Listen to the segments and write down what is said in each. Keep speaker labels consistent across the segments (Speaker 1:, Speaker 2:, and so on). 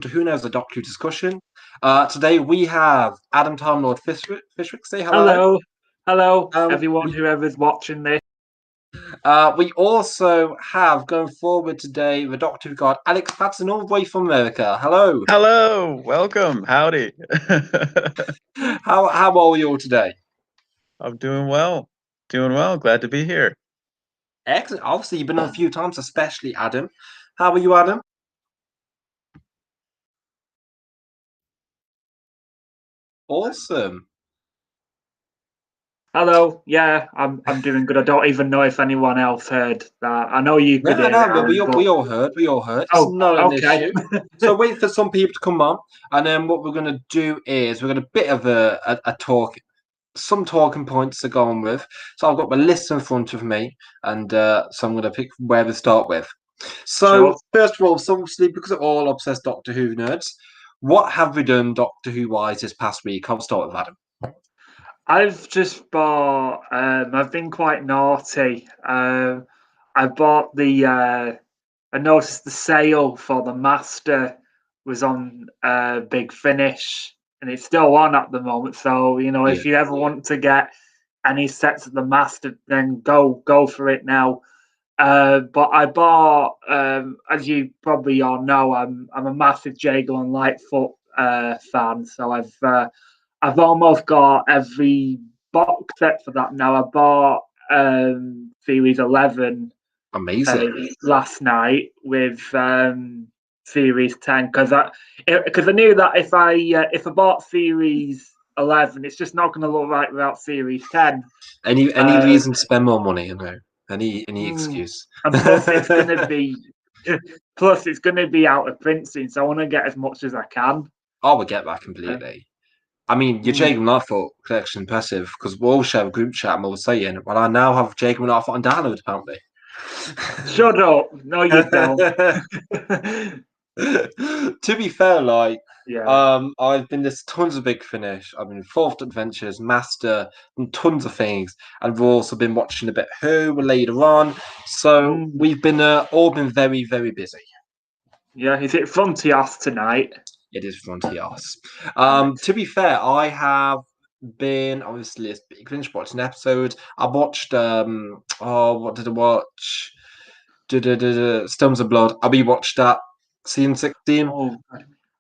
Speaker 1: to Who Knows the Doctor Who discussion. Today we have Adam Timelord Fishwick. Say hello.
Speaker 2: Hello,
Speaker 1: Um,
Speaker 2: everyone,
Speaker 1: we,
Speaker 2: whoever's watching this.
Speaker 1: we also have going forward today the Doctor Who god Alex Patterson all the way from America. Hello.
Speaker 3: Hello, welcome, howdy.
Speaker 1: How are you all today?
Speaker 3: I'm doing well. Glad to be here.
Speaker 1: Excellent. Obviously, you've been on a few times, especially Adam. How are you, Adam? Awesome.
Speaker 2: Hello, yeah, I'm doing good. I don't even know if anyone else heard that. I know you could
Speaker 1: No,
Speaker 2: hear it,
Speaker 1: no,
Speaker 2: Alan,
Speaker 1: we
Speaker 2: but
Speaker 1: all heard. We all heard. It's
Speaker 2: oh,
Speaker 1: not an
Speaker 2: okay.
Speaker 1: issue. So wait for some people to come on, and then what we're going to do is we're going to bit of a talk, some talking points to go on with. So I've got my list in front of me, and so I'm going to pick where to start with. So
Speaker 2: Sure.
Speaker 1: first of all, so obviously because we're all obsessed Doctor Who nerds, what have we done Doctor Who wise this past week? I'll start with Adam.
Speaker 2: I've just bought. I've been quite naughty. I bought the. I noticed the sale for the Master was on Big Finish, and it's still on at the moment. So
Speaker 1: Yeah.
Speaker 2: if you ever want to get any sets of the Master, then go for it now. But I bought, as you probably all know, I'm a massive Jago and Lightfoot fan, so I've almost got every box set for that now. I bought Series 11
Speaker 1: Amazing.
Speaker 2: last night with Series 10 because I knew that if I bought Series 11, it's just not going to look right without Series 10.
Speaker 1: Any reason to spend more money? You know, any excuse.
Speaker 2: And plus, it's going to be out of print soon, so I want to get as much as I can.
Speaker 1: I would get that completely. I mean, your Jacob Lightfoot collection impressive because we all share a group chat and we were saying, well, I now have Jacob Lightfoot on download apparently.
Speaker 2: Shut up! No, you don't.
Speaker 1: To be fair,
Speaker 2: Yeah.
Speaker 1: I've been this tons of Big Finish. I've been Fourth Adventures, Master, and tons of things, and we've also been watching a bit Who later on. So we've been all been very very busy.
Speaker 2: Yeah, is it Frontios tonight?
Speaker 1: It is Frontios. To be fair, I have been obviously finished watching an episode. I watched what did I watch? Stones of Blood. I rewatched that season 16.
Speaker 2: Oh,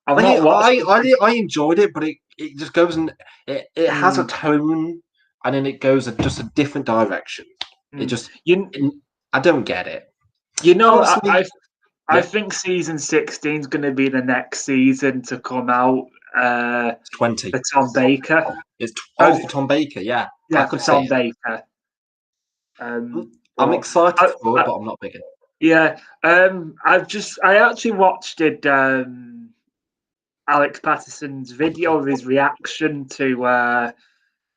Speaker 2: I've not watched
Speaker 1: I enjoyed it, but it just goes and it has a tone, and then it goes just a different direction. It just I don't get it.
Speaker 2: I think season 16 is going to be the next season to come out.
Speaker 1: 20
Speaker 2: for Tom Baker.
Speaker 1: It's for Tom Baker, yeah.
Speaker 2: Yeah, for Tom Baker.
Speaker 1: I'm excited for it, but I'm not big in it.
Speaker 2: Yeah, I actually watched it. Alex Patterson's video of his reaction to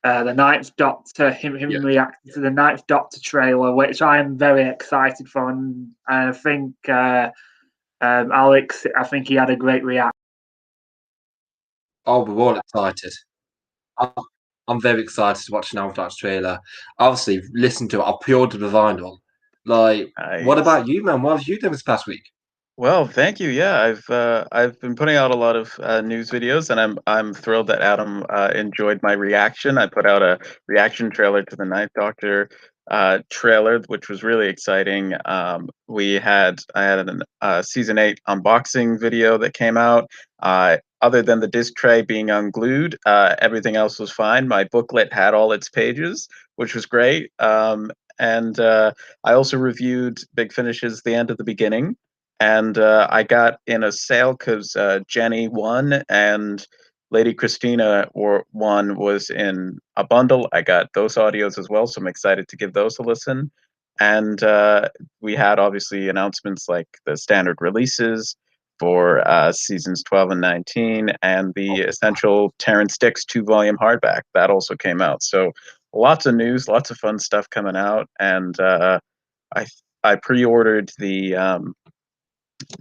Speaker 2: the Ninth Doctor, him reacting to the Ninth Doctor trailer, which I am very excited for, and I think Alex, I think he had a great reaction.
Speaker 1: Oh, we're all excited. I'm very excited to watch the Ninth Doctor trailer. Obviously, listen to it. I'll pre-order the vinyl. Nice. What about you, man? What have you done this past week?
Speaker 3: Well, thank you. Yeah, I've been putting out a lot of news videos, and I'm thrilled that Adam enjoyed my reaction. I put out a reaction trailer to the Ninth Doctor trailer, which was really exciting. I had a season 8 unboxing video that came out. Other than the disc tray being unglued, everything else was fine. My booklet had all its pages, which was great. And I also reviewed Big Finish's The End of the Beginning. And I got in a sale because Jenny won and Lady Christina one was in a bundle. I got those audios as well, so I'm excited to give those a listen. And we had obviously announcements like the standard releases for seasons 12 and 19, and the essential Terrance Dicks 2-volume hardback that also came out. So lots of news, lots of fun stuff coming out, and I pre-ordered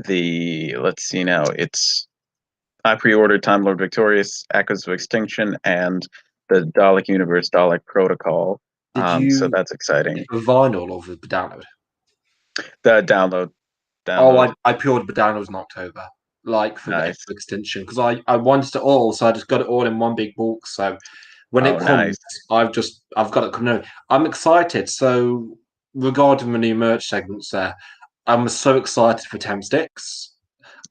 Speaker 3: let's see now, I pre-ordered Time Lord Victorious, Echoes of Extinction, and the Dalek Universe, Dalek Protocol. So that's exciting.
Speaker 1: The vinyl or the download?
Speaker 3: The download.
Speaker 1: Oh, I pre-ordered the downloads in October. like for the
Speaker 3: Nice.
Speaker 1: extra extension because I wanted it all, so I just got it all in one big bulk. So when it
Speaker 3: Oh,
Speaker 1: comes,
Speaker 3: nice.
Speaker 1: I've got it coming. I'm excited. So regarding the new merch segments, there, I'm so excited for Tem Sticks.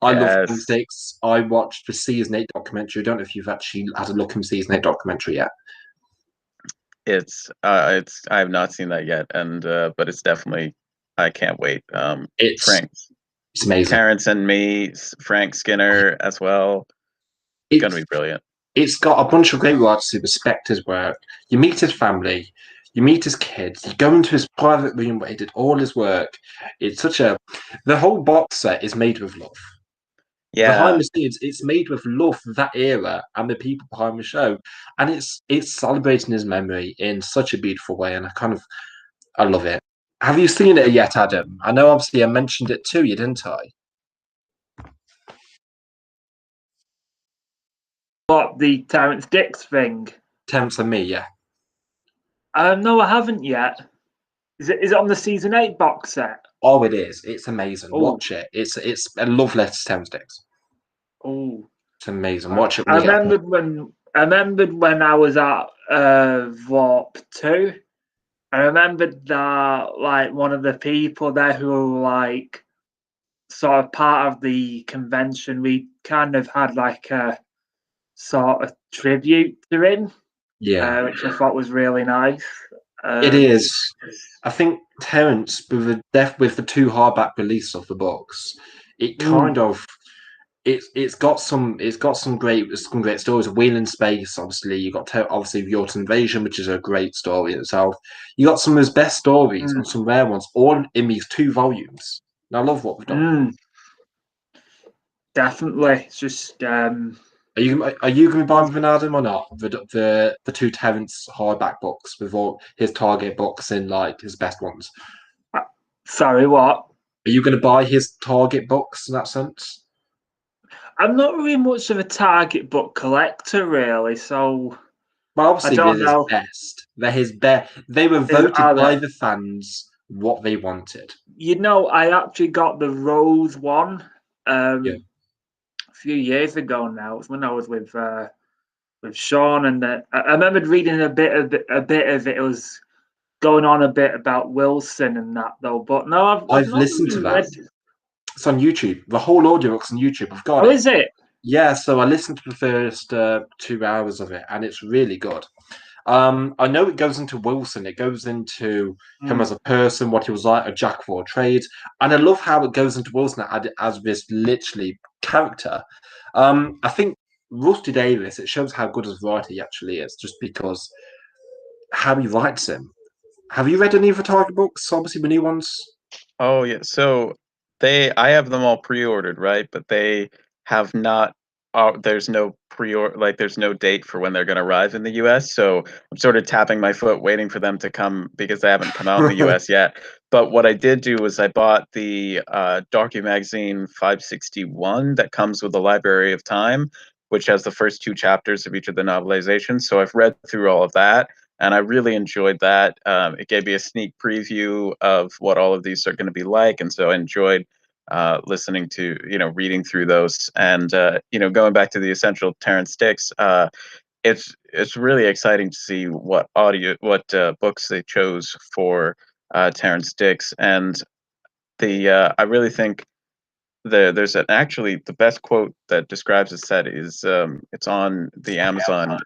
Speaker 1: I love Tem
Speaker 3: Yes.
Speaker 1: Sticks. I watched the season 8 documentary. I don't know if you've actually had a look in the season 8 documentary yet.
Speaker 3: It's I have not seen that yet, and but it's definitely I can't wait.
Speaker 1: It's
Speaker 3: Frank,
Speaker 1: it's amazing.
Speaker 3: Terrence and me, Frank Skinner as well. It's gonna be brilliant.
Speaker 1: It's got a bunch of great writers who respect his work. You meet his family, you meet his kids, you go into his private room where he did all his work. It's such a the whole box set is made with love. Behind
Speaker 3: Yeah,
Speaker 1: the scenes, it's made with love for that era and the people behind the show. And it's celebrating his memory in such a beautiful way, and I love it. Have you seen it yet, Adam? I know obviously I mentioned it to you, didn't I?
Speaker 2: What, the Terrence Dicks thing?
Speaker 1: Temps and me, yeah.
Speaker 2: No, I haven't yet. Is it on the season 8 box set?
Speaker 1: Oh, it is. It's amazing.
Speaker 2: Oh,
Speaker 1: Watch it. It's a love letter to Thames Sticks.
Speaker 2: oh.
Speaker 1: It's amazing. Watch it
Speaker 2: I
Speaker 1: when you get
Speaker 2: remembered when I was at Warp 2. I remembered that like one of the people there who were like sort of part of the convention, we kind of had like a sort of tribute to him,
Speaker 1: Yeah,
Speaker 2: which I thought was really nice.
Speaker 1: it is. I think Terence with the two hardback release of the books, it kind of it's got some great stories. Wheel in Space, obviously you got obviously the Autumn Invasion, which is a great story in itself. You got some of his best stories and some rare ones, all in these 2 volumes. And I love what we've done.
Speaker 2: Definitely. It's just
Speaker 1: Are you going to be buying with an Adam or not? The 2 Terence hardback books with all his Target books in like his best ones.
Speaker 2: sorry, what?
Speaker 1: Are you going to buy his Target books in that sense?
Speaker 2: I'm not really much of a Target book collector, really, so
Speaker 1: Well,
Speaker 2: I
Speaker 1: obviously
Speaker 2: don't
Speaker 1: they're his
Speaker 2: know.
Speaker 1: best. They're his best. They were voted by the fans what they wanted.
Speaker 2: I actually got the Rose one
Speaker 1: Yeah.
Speaker 2: a few years ago now. It was when I was with Sean, and I remembered reading a bit of it. It was going on a bit about Wilson and that though. But no, I've
Speaker 1: I've
Speaker 2: not
Speaker 1: listened to
Speaker 2: really
Speaker 1: that.
Speaker 2: read.
Speaker 1: It's on YouTube. The whole audiobook's on YouTube. I've got
Speaker 2: Oh,
Speaker 1: it.
Speaker 2: is it?
Speaker 1: Yeah, so I listened to the first 2 hours of it, and it's really good. I know it goes into Wilson. It goes into him as a person, what he was like, a jack of all trades, and I love how it goes into Wilson as this literally character. I think Rusty Davis. It shows how good as a writer he actually is, just because how he writes him. Have you read any of the Target books? Obviously, the new ones.
Speaker 3: Oh yeah, so I have them all pre-ordered, right? But they have not. There's no pre-order, like there's no date for when they're going to arrive in the U.S. So I'm sort of tapping my foot, waiting for them to come because they haven't come out in the U.S. yet. But what I did do was I bought the Docu Magazine 561 that comes with the Library of Time, which has the first 2 chapters of each of the novelizations. So I've read through all of that and I really enjoyed that. It gave me a sneak preview of what all of these are going to be like, and so I enjoyed listening to, reading through those, and going back to the essential Terrence Dicks. It's really exciting to see what books they chose for Terrence Dicks, and I really think there's actually the best quote that describes the set is it's on the Amazon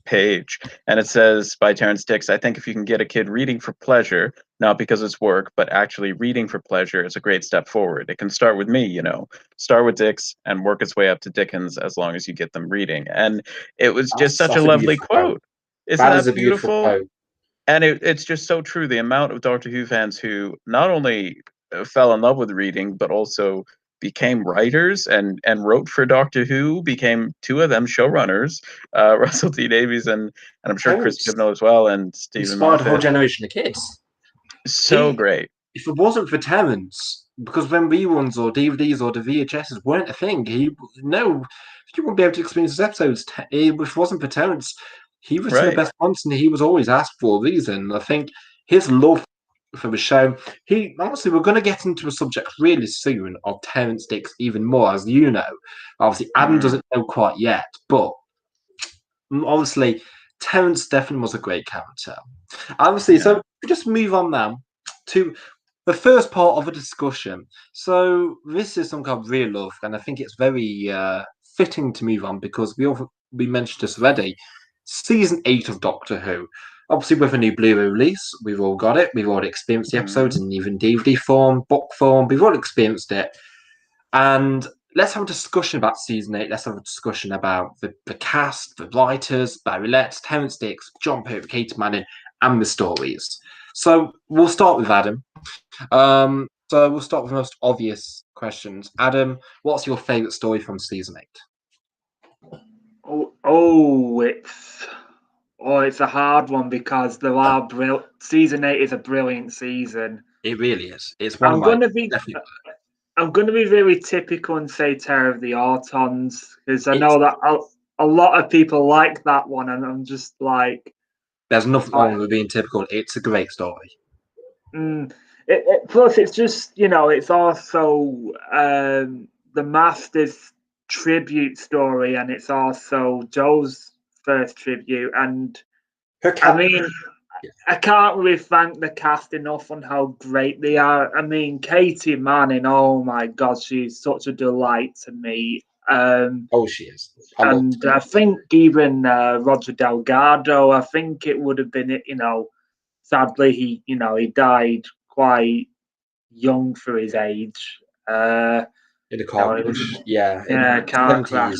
Speaker 3: page, and it says by Terrence Dicks, I think if you can get a kid reading for pleasure, not because it's work, but actually reading for pleasure is a great step forward. It can start with me, start with Dicks and work its way up to Dickens as long as you get them reading. And it was just such a
Speaker 1: That's a
Speaker 3: lovely
Speaker 1: beautiful quote.
Speaker 3: quote. Isn't
Speaker 1: That is
Speaker 3: that
Speaker 1: a beautiful
Speaker 3: beautiful?
Speaker 1: quote.
Speaker 3: And it's just so true. The amount of Doctor Who fans who not only fell in love with reading, but also became writers and wrote for Doctor Who, became 2 of them showrunners, Russell T Davies and I'm sure Chris
Speaker 1: Terence
Speaker 3: Chibnall as well, and Stephen
Speaker 1: inspired a whole
Speaker 3: Moffat.
Speaker 1: generation of kids.
Speaker 3: So great.
Speaker 1: If it wasn't for Terence, because when reruns or DVDs or the VHSs weren't a thing, you wouldn't be able to experience his episodes. If it wasn't for Terence, he was the
Speaker 3: Right.
Speaker 1: best once, and he was always asked for a reason. I think his love for the show. Honestly, we're going to get into a subject really soon of Terrence Dicks even more, as you know. Obviously, Adam doesn't know quite yet, but obviously, Terrence definitely was a great character. Obviously, so we just move on now to the first part of the discussion. So this is something I really love, and I think it's very fitting to move on because we mentioned this already. Season 8 of Doctor Who. Obviously, with a new Blu-ray release, we've all got it. We've already experienced the episodes in even DVD form, book form. We've all experienced it. And let's have a discussion about season 8. Let's have a discussion about the cast, the writers, Barry Letts, Terrence Dicks, John Pertwee, Katie Manning, and the stories. So we'll start with Adam. So we'll start with the most obvious questions. Adam, what's your favourite story from season 8?
Speaker 2: It's a hard one because there are season 8 is a brilliant season.
Speaker 1: It really is. It's
Speaker 2: I'm going to be really typical and say Terror of the Autons because I know that a lot of people like that one, and I'm just like,
Speaker 1: there's nothing wrong with being typical. It's a great story.
Speaker 2: Plus, it's just it's also the Master's tribute story, and it's also Joe's first tribute, and I mean, I can't really thank the cast enough on how great they are. I mean, Katie Manning, oh my God, she's such a delight to me.
Speaker 1: She is.
Speaker 2: I think even Roger Delgado, I think it would have been, sadly he died quite young for his age.
Speaker 1: In a car crash,
Speaker 2: car crash.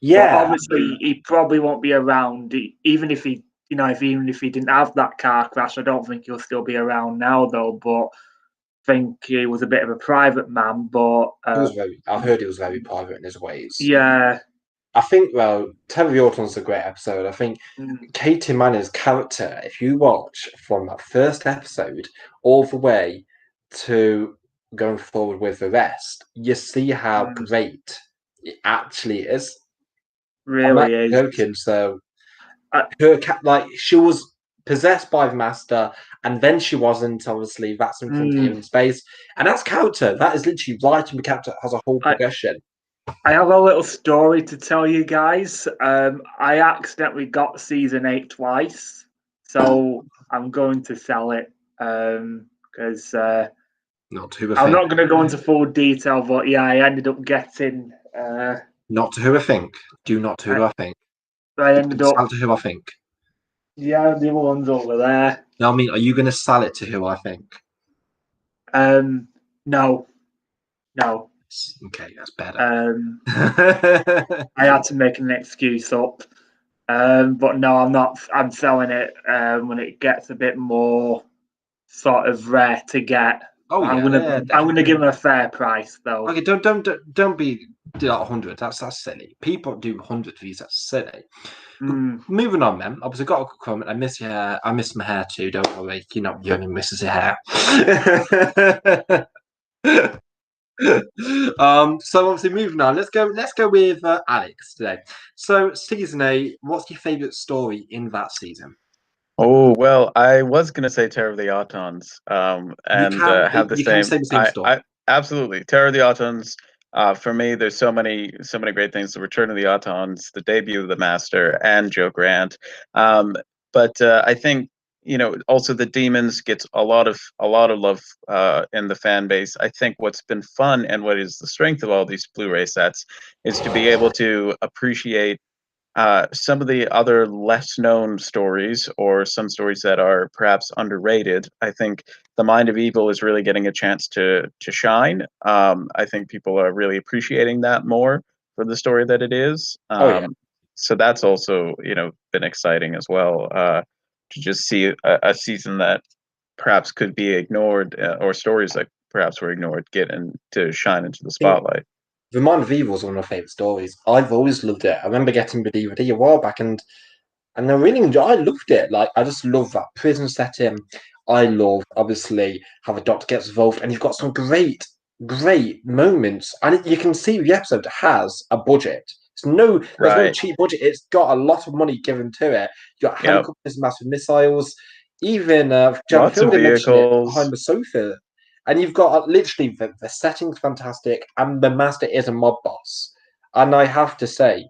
Speaker 1: Yeah,
Speaker 2: but obviously he probably won't be around, even if he didn't have that car crash. I don't think he'll still be around now, though. But I think he was a bit of a private man. But
Speaker 1: I heard he was very private in his ways.
Speaker 2: Yeah,
Speaker 1: I think, Terror of the Autons is a great episode. I think Katie Manning's character, if you watch from that first episode all the way to going forward with the rest, you see how great it actually is.
Speaker 2: Really
Speaker 1: is. Joking. So her she was possessed by the Master, and then she wasn't. Obviously, that's in front of him in space, and that's character. That is literally writing the character has a whole progression.
Speaker 2: I have a little story to tell you guys. I accidentally got season 8 twice, so I'm going to sell it because I'm not going to go into full detail, but yeah, I ended up getting.
Speaker 1: Not to Who I Think. Do not to Who I Think.
Speaker 2: I ended up.
Speaker 1: Sell to Who I Think.
Speaker 2: Yeah, the other one's over there.
Speaker 1: No, I mean, are you going to sell it to Who I Think?
Speaker 2: No.
Speaker 1: Okay, that's better.
Speaker 2: I had to make an excuse up. But no, I'm not. I'm selling it when it gets a bit more sort of rare to get. I'm gonna give them a fair price, though.
Speaker 1: Okay, don't be do that 100. That's silly. People do 100 for these. That's silly. Moving on, then. Obviously, got a quick comment. I miss your hair. I miss my hair too. Don't worry. You're not the only misses your hair. So obviously moving on. Let's go with Alex today. So season 8. What's your favorite story in that season?
Speaker 3: Oh, well, I was going to say Terror of the Autons, and have the same.
Speaker 1: Can say the same story.
Speaker 3: Absolutely, Terror of the Autons. For me, there's so many great things. The Return of the Autons, the debut of the Master, and Joe Grant. But I think also the Demons gets a lot of love in the fan base. I think what's been fun and what is the strength of all these Blu-ray sets is to be able to appreciate some of the other less known stories, or some stories that are perhaps underrated. I think The Mind of Evil is really getting a chance to shine. I think people are really appreciating that more for the story that it is. So that's also been exciting as well, to just see a season that perhaps could be ignored, or stories that perhaps were ignored get to shine into the spotlight.
Speaker 1: The Mind of Evil is one of my favourite stories. I've always loved it. I remember getting the DVD a while back, and I loved it. Like, I just love that prison setting. I love, obviously, how the Doctor gets involved, and you've got some great moments. And you can see the episode has a budget. There's no cheap budget. It's got a lot of money given to it. You got helicopters, massive missiles. Even
Speaker 3: Lots of
Speaker 1: Phil mentioned it behind
Speaker 3: vehicles.
Speaker 1: the sofa, and you've got literally the setting's fantastic, and the master is a mob boss. And I have to say,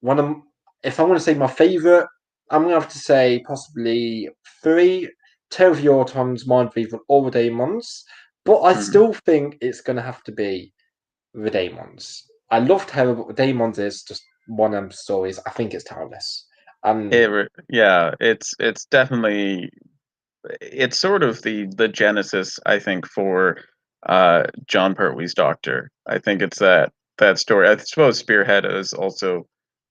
Speaker 1: one of if I want to say my favorite, I'm gonna have to say possibly three: Tale of the Autons, Mind of Evil, or the Daemons. But I
Speaker 3: Mhm.
Speaker 1: still think it's gonna have to be the Daemons. I love Terror, but the Daemons is just one of them stories. I think it's timeless.
Speaker 3: Yeah, it's definitely it's sort of the genesis, I think, for John Pertwee's Doctor. I think it's that story. I suppose Spearhead is also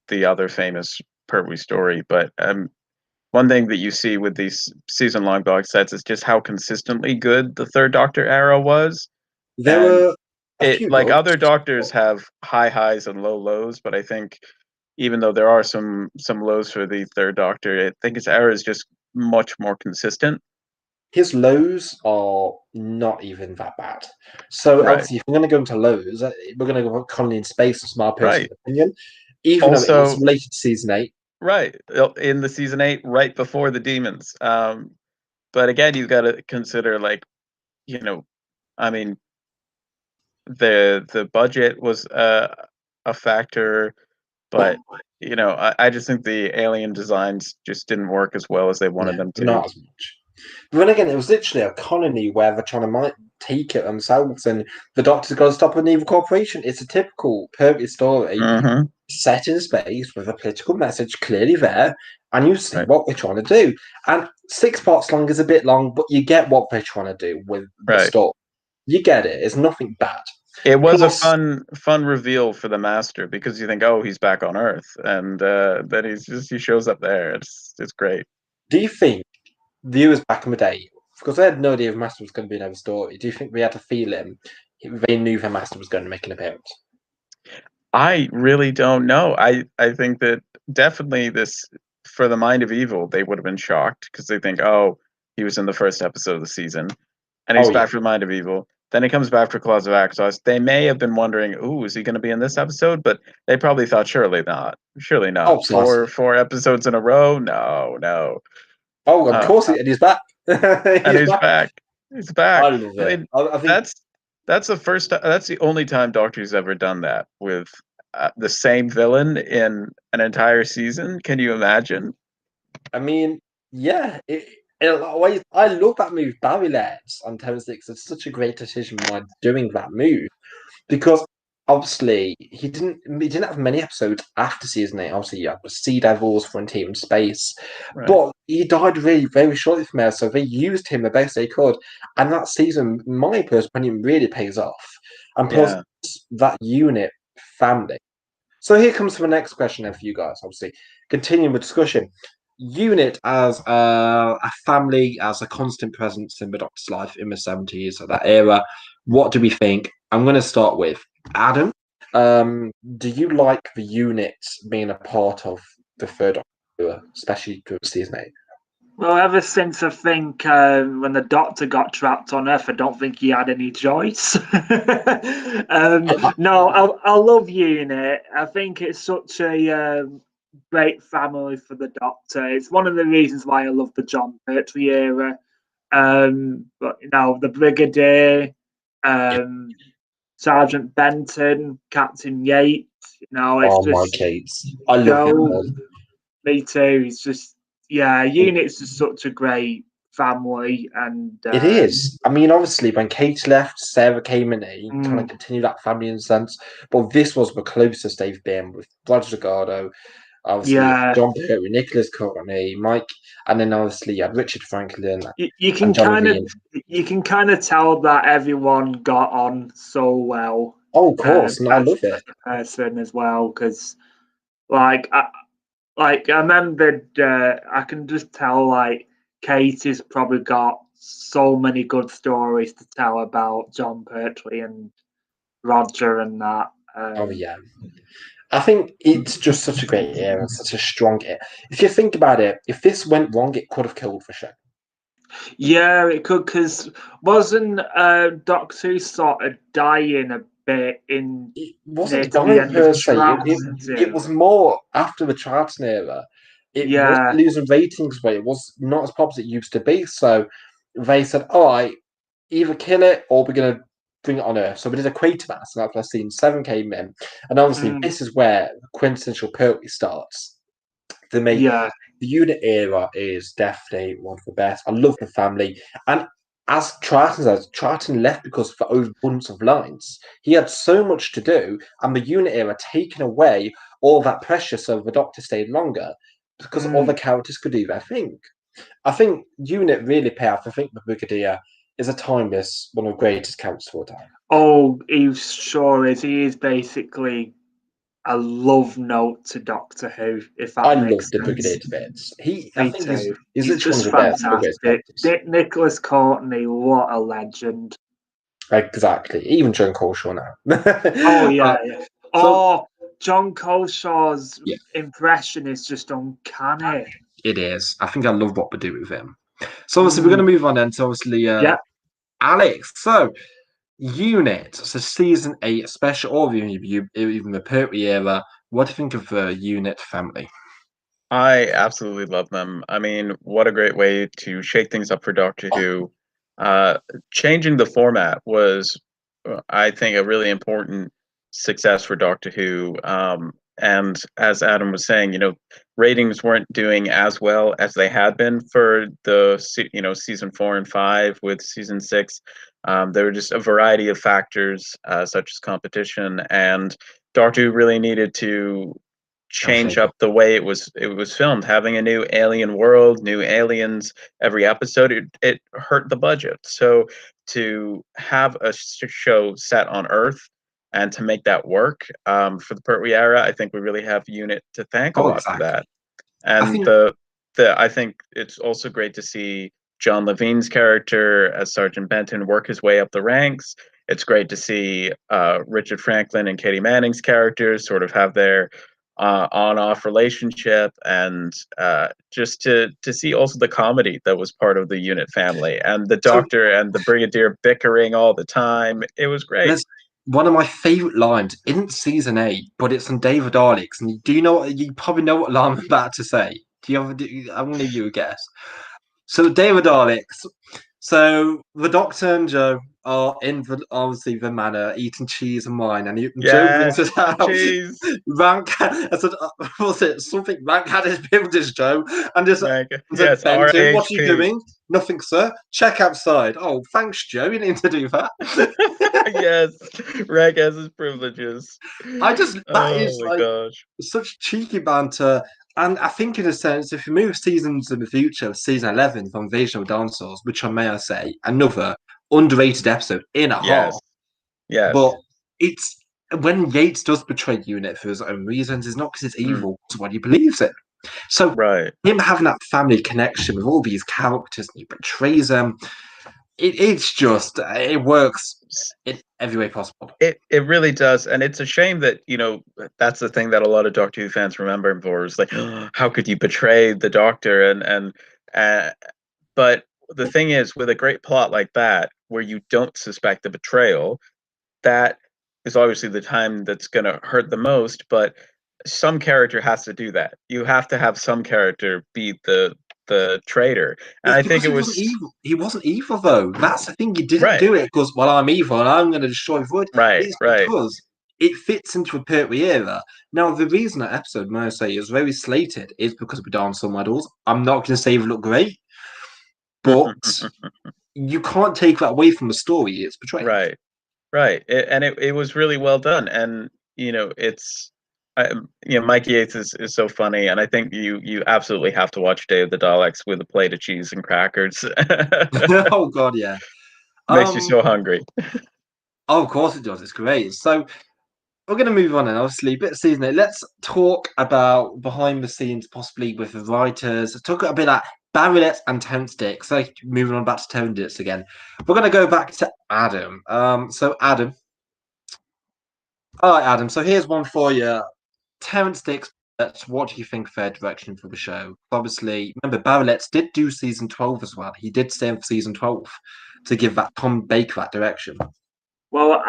Speaker 3: the other famous Pertwee story, but one thing that you see with these season-long box sets is just how consistently good the Third Doctor era was,
Speaker 1: There
Speaker 3: and
Speaker 1: were a
Speaker 3: it
Speaker 1: few
Speaker 3: like
Speaker 1: bugs.
Speaker 3: other Doctors have high highs and low lows, but I think even though there are some lows for the Third Doctor, I think his era is just much more consistent.
Speaker 1: His lows are not even that bad. So
Speaker 3: Right.
Speaker 1: obviously, if we're going to go into lows, we're going to go Colony in Space. That's my personal
Speaker 3: Right.
Speaker 1: opinion. Even though it is
Speaker 3: Also,
Speaker 1: related to season 8,
Speaker 3: right in the season 8, right before the demons. But again, you've got to consider, like, you know, I mean, the budget was a factor, but I just think the alien designs just didn't work as well as they wanted
Speaker 1: no,
Speaker 3: them to.
Speaker 1: not as much. But then again, it was literally a colony where they're trying to might take it themselves, and the Doctor's got to stop an evil corporation. It's a typical perfect story
Speaker 3: Mm-hmm.
Speaker 1: set in space with a political message clearly there, and you see
Speaker 3: Right.
Speaker 1: what they're trying to do. And 6 parts long is a bit long, but you get what they're trying to do with the
Speaker 3: Right.
Speaker 1: story. You get it. It's nothing bad.
Speaker 3: It was a
Speaker 1: Plus,
Speaker 3: fun reveal for the Master, because you think, oh, he's back on Earth, and then he shows up there. It's great.
Speaker 1: do you think viewers back in the day, because they had no idea if Master was going to be another story, do you think we had a feeling they knew the Master was going to make an appearance?
Speaker 3: I really don't know. I think that definitely this, for the Mind of Evil, they would have been shocked because they think, oh, he was in the first episode of the season, and he's
Speaker 1: Oh, yeah.
Speaker 3: back for the Mind of Evil. Then he comes back for Claws of Axos. They may have been wondering, ooh, is he going to be in this episode? But they probably thought, surely not. Surely
Speaker 1: Oh,
Speaker 3: not.
Speaker 1: precisely.
Speaker 3: Four episodes in a row? No, no.
Speaker 1: Oh, of
Speaker 3: Uh,
Speaker 1: course, and he's back.
Speaker 3: and
Speaker 1: He's
Speaker 3: he's
Speaker 1: back.
Speaker 3: back. He's
Speaker 1: I
Speaker 3: back.
Speaker 1: love
Speaker 3: I
Speaker 1: it.
Speaker 3: mean,
Speaker 1: I think,
Speaker 3: that's the first. That's the only time Doctor's ever done that with the same villain in an entire season. Can you imagine?
Speaker 1: I mean, yeah. In a lot of ways, I love that move. Barry Letts on Terror 6 is such a great decision by doing that move. Because obviously he didn't have many episodes after season 8. Obviously, you had the Sea Devils, Frontier in Space,
Speaker 3: Right.
Speaker 1: but he died really very shortly from there. So they used him the best they could, and that season, in my personal opinion, really pays off. And plus,
Speaker 3: Yeah.
Speaker 1: that unit family. So here comes the next question then for you guys. Obviously, continuing the discussion. Unit as a family, as a constant presence in the Doctor's life in the 70s, at that era. What do we think? I'm going to start with Adam. Do you like the unit being a part of the third Doctor era, especially through season 8?
Speaker 2: Well, ever since I think when the Doctor got trapped on Earth, I don't think he had any choice. No, I love Unit. I think it's such a great family for the Doctor. It's one of the reasons why I love the John Pertwee era. But the Brigadier, Sergeant Benton, Captain Yates. It's
Speaker 1: Oh, my
Speaker 2: just
Speaker 1: Kates. I love him.
Speaker 2: Joe. Me too. It's just Unit's just such a great family, and
Speaker 1: It is. I mean, obviously, when Kate left, Sarah came in and kind of continued that family in a sense. But this was the closest they've been with Roger Delgado, obviously,
Speaker 2: yeah,
Speaker 1: John Pertwee, Nicholas Courtney, Mike, and then obviously you had Richard Franklin
Speaker 2: you
Speaker 1: and
Speaker 2: can
Speaker 1: Johnny
Speaker 2: kind of
Speaker 1: Ian.
Speaker 2: tell that everyone got on so well
Speaker 1: Oh, of course, and I
Speaker 2: as
Speaker 1: love it.
Speaker 2: a person as well, because like I remembered, I can just tell like Katie's probably got so many good stories to tell about John Pertwee and Roger and that.
Speaker 1: Oh, yeah. I think it's just such a great era and such a strong era. If you think about it, if this went wrong, it could have killed the show.
Speaker 2: Yeah, it could, because wasn't Doctor Who sort of dying a bit
Speaker 1: It
Speaker 2: near
Speaker 1: wasn't
Speaker 2: to the
Speaker 1: dying
Speaker 2: end of
Speaker 1: per se.
Speaker 2: Charlton?
Speaker 1: It was more after the Charlton era. it was
Speaker 2: Yeah.
Speaker 1: losing ratings, but it was not as popular as it used to be. So they said, all right, either kill it or we're going to bring it on Earth. So we did a Quatermass, and after season 7 came in. And obviously, this is where the quintessential Pertwee starts.
Speaker 2: Yeah.
Speaker 1: The unit era is definitely one of the best. I love the family. And as Triton says, Triton left because of the overabundance of lines. He had so much to do, and the unit era taken away all that pressure, so the Doctor stayed longer because all the characters could do their thing. I think unit really pay off. I think the Brigadier is a timeless, one of the greatest characters of all time.
Speaker 2: Oh, he sure is. He is basically a love note to Doctor Who, if that
Speaker 1: I
Speaker 2: makes
Speaker 1: love the
Speaker 2: sense.
Speaker 1: Brigadier bits. I
Speaker 2: Me
Speaker 1: think
Speaker 2: too.
Speaker 1: he's
Speaker 2: He's
Speaker 1: literally
Speaker 2: just
Speaker 1: one of the greatest
Speaker 2: fantastic.
Speaker 1: characters.
Speaker 2: Nicholas Courtney, what a legend.
Speaker 1: Exactly. Even John Coleshaw now.
Speaker 2: Oh, yeah. Yeah.
Speaker 1: So,
Speaker 2: Oh, John Coleshaw's
Speaker 1: yeah,
Speaker 2: impression is just uncanny.
Speaker 1: it is. I think I love what we do with him. So obviously we're going to move on then to obviously
Speaker 2: Yeah.
Speaker 1: Alex. So Unit, so season 8 special, or even the Pertwee era. What do you think of the Unit family?
Speaker 3: I absolutely love them. I mean, what a great way to shake things up for Doctor Who. Changing the format was, I think, a really important success for Doctor Who. And as Adam was saying, ratings weren't doing as well as they had been for season 4 and 5 with season 6. There were just a variety of factors, such as competition, and Doctor Who really needed to change up the way it was filmed. Having a new alien world, new aliens every episode, it hurt the budget. So to have a show set on Earth and to make that work, for the Pertwee era, I think we really have Unit to thank a
Speaker 1: Oh,
Speaker 3: lot for
Speaker 1: exactly.
Speaker 3: that.
Speaker 1: I
Speaker 3: And
Speaker 1: think
Speaker 3: I think it's also great to see John Levine's character as Sergeant Benton work his way up the ranks. It's great to see Richard Franklin and Katie Manning's characters sort of have their on-off relationship, and just to see also the comedy that was part of the Unit family, and the
Speaker 1: so.
Speaker 3: Doctor and the Brigadier bickering all the time. It was great.
Speaker 1: There's one of my favorite lines in season 8, but it's on David Alex. And do you know what? You probably know what line I'm about to say. I'm going to give you a guess. So David Alex. So the Doctor and Joe are in obviously the manor eating cheese and wine, and Joe
Speaker 3: Yeah,
Speaker 1: brings it out.
Speaker 3: cheese.
Speaker 1: Rank, I said, was it something? Rank had his builders, Joe, and just said,
Speaker 3: Yes,
Speaker 1: Benton, what are you
Speaker 3: RAHP.
Speaker 1: doing? Nothing, sir. Check outside. Oh, thanks, Joe. You didn't need to do that.
Speaker 3: Yes, Reg has his privileges.
Speaker 1: That
Speaker 3: Oh
Speaker 1: is
Speaker 3: my
Speaker 1: like
Speaker 3: gosh.
Speaker 1: such cheeky banter. And I think, in a sense, if you move seasons in the future, season 11 from Invasion of Dinosaurs, which I may I say, another underrated episode in a half.
Speaker 3: Yes. Yes.
Speaker 1: But it's when Yates does betray Unit for his own reasons, it's not because it's evil, it's what he believes in. So
Speaker 3: Right.
Speaker 1: him having that family connection with all these characters, and he betrays them. It's just it works in every way possible.
Speaker 3: It really does, and it's a shame that that's the thing that a lot of Doctor Who fans remember him for, is like, how could you betray the Doctor? Uh, but the thing is, with a great plot like that, where you don't suspect the betrayal, that is obviously the time that's going to hurt the most. But some character has to do that. You have to have some character be the traitor, and I think
Speaker 1: Because
Speaker 3: it
Speaker 1: he wasn't
Speaker 3: was
Speaker 1: evil. He wasn't evil, though. That's the thing. He didn't
Speaker 3: right,
Speaker 1: do it because, well, I'm evil and I'm going to destroy the world.
Speaker 3: right,
Speaker 1: It's
Speaker 3: right.
Speaker 1: because it fits into a Pertwee era. Now, the reason that episode, may I say, is very slated is because of the dinosaur models. I'm not going to say they look great, but you can't take that away from the story it's portraying.
Speaker 3: Right. Right, it was really well done, and it's, Mike Yates is so funny, and I think you absolutely have to watch Day of the Daleks with a plate of cheese and crackers.
Speaker 1: Oh, God, yeah.
Speaker 3: Makes you so hungry.
Speaker 1: Oh, of course it does. It's great. So we're going to move on, and obviously, bit of season 8. Let's talk about behind the scenes, possibly with the writers. Talk a bit like Barrett and Terrence Dicks. So moving on back to Terrence Dicks again. We're going to go back to Adam. So Adam. All right, Adam. So here's one for you. Terrence Dicks. What do you think of their direction for the show? Obviously, remember Barrett's did do season 12 as well. He did stay in for season 12 to give that Tom Baker that direction.
Speaker 2: Well,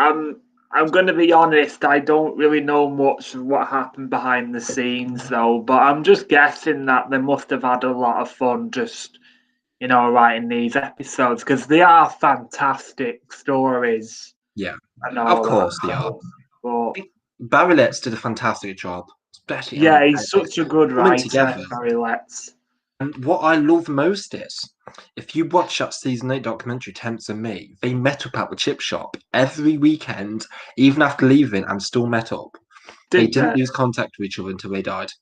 Speaker 2: I'm going to be honest, I don't really know much of what happened behind the scenes, though, but I'm just guessing that they must have had a lot of fun just, writing these episodes because they are fantastic stories
Speaker 1: Yeah,
Speaker 2: and
Speaker 1: of
Speaker 2: all that
Speaker 1: course they are.
Speaker 2: stuff. But
Speaker 1: Barry Letts did a fantastic job, especially
Speaker 2: yeah, he's such a good
Speaker 1: coming
Speaker 2: writer,
Speaker 1: together.
Speaker 2: Barry Letts.
Speaker 1: And what I love most is, if you watch that season 8 documentary, Temps and Me, they met up at the chip shop every weekend, even after leaving, and still met up. They didn't lose contact with each other until they died.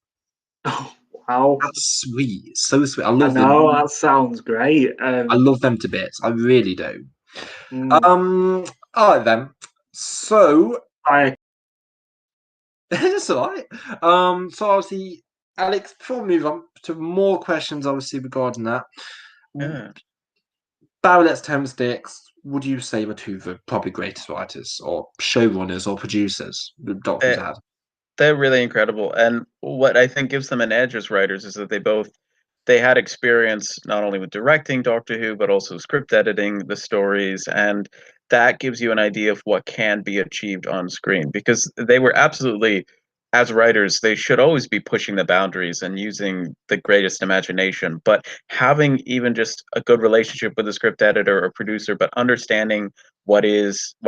Speaker 2: Oh, wow.
Speaker 1: That's sweet. So sweet. I
Speaker 2: I
Speaker 1: love
Speaker 2: know,
Speaker 1: them.
Speaker 2: that sounds great.
Speaker 1: I love them to bits. I really do.
Speaker 2: Mm.
Speaker 1: All right then. So
Speaker 2: I
Speaker 1: it's all right. So obviously, Alex, before we move on to more questions, obviously regarding that,
Speaker 3: Yeah.
Speaker 1: Barrett's Sticks, would you say were two of the probably greatest writers or showrunners or producers the Doctor's
Speaker 3: They,
Speaker 1: had?
Speaker 3: they're really incredible. And what I think gives them an edge as writers is that they had experience not only with directing Doctor Who, but also script editing the stories. And that gives you an idea of what can be achieved on screen because they were absolutely, as writers, they should always be pushing the boundaries and using the greatest imagination. But having even just a good relationship with a script editor or producer, but understanding what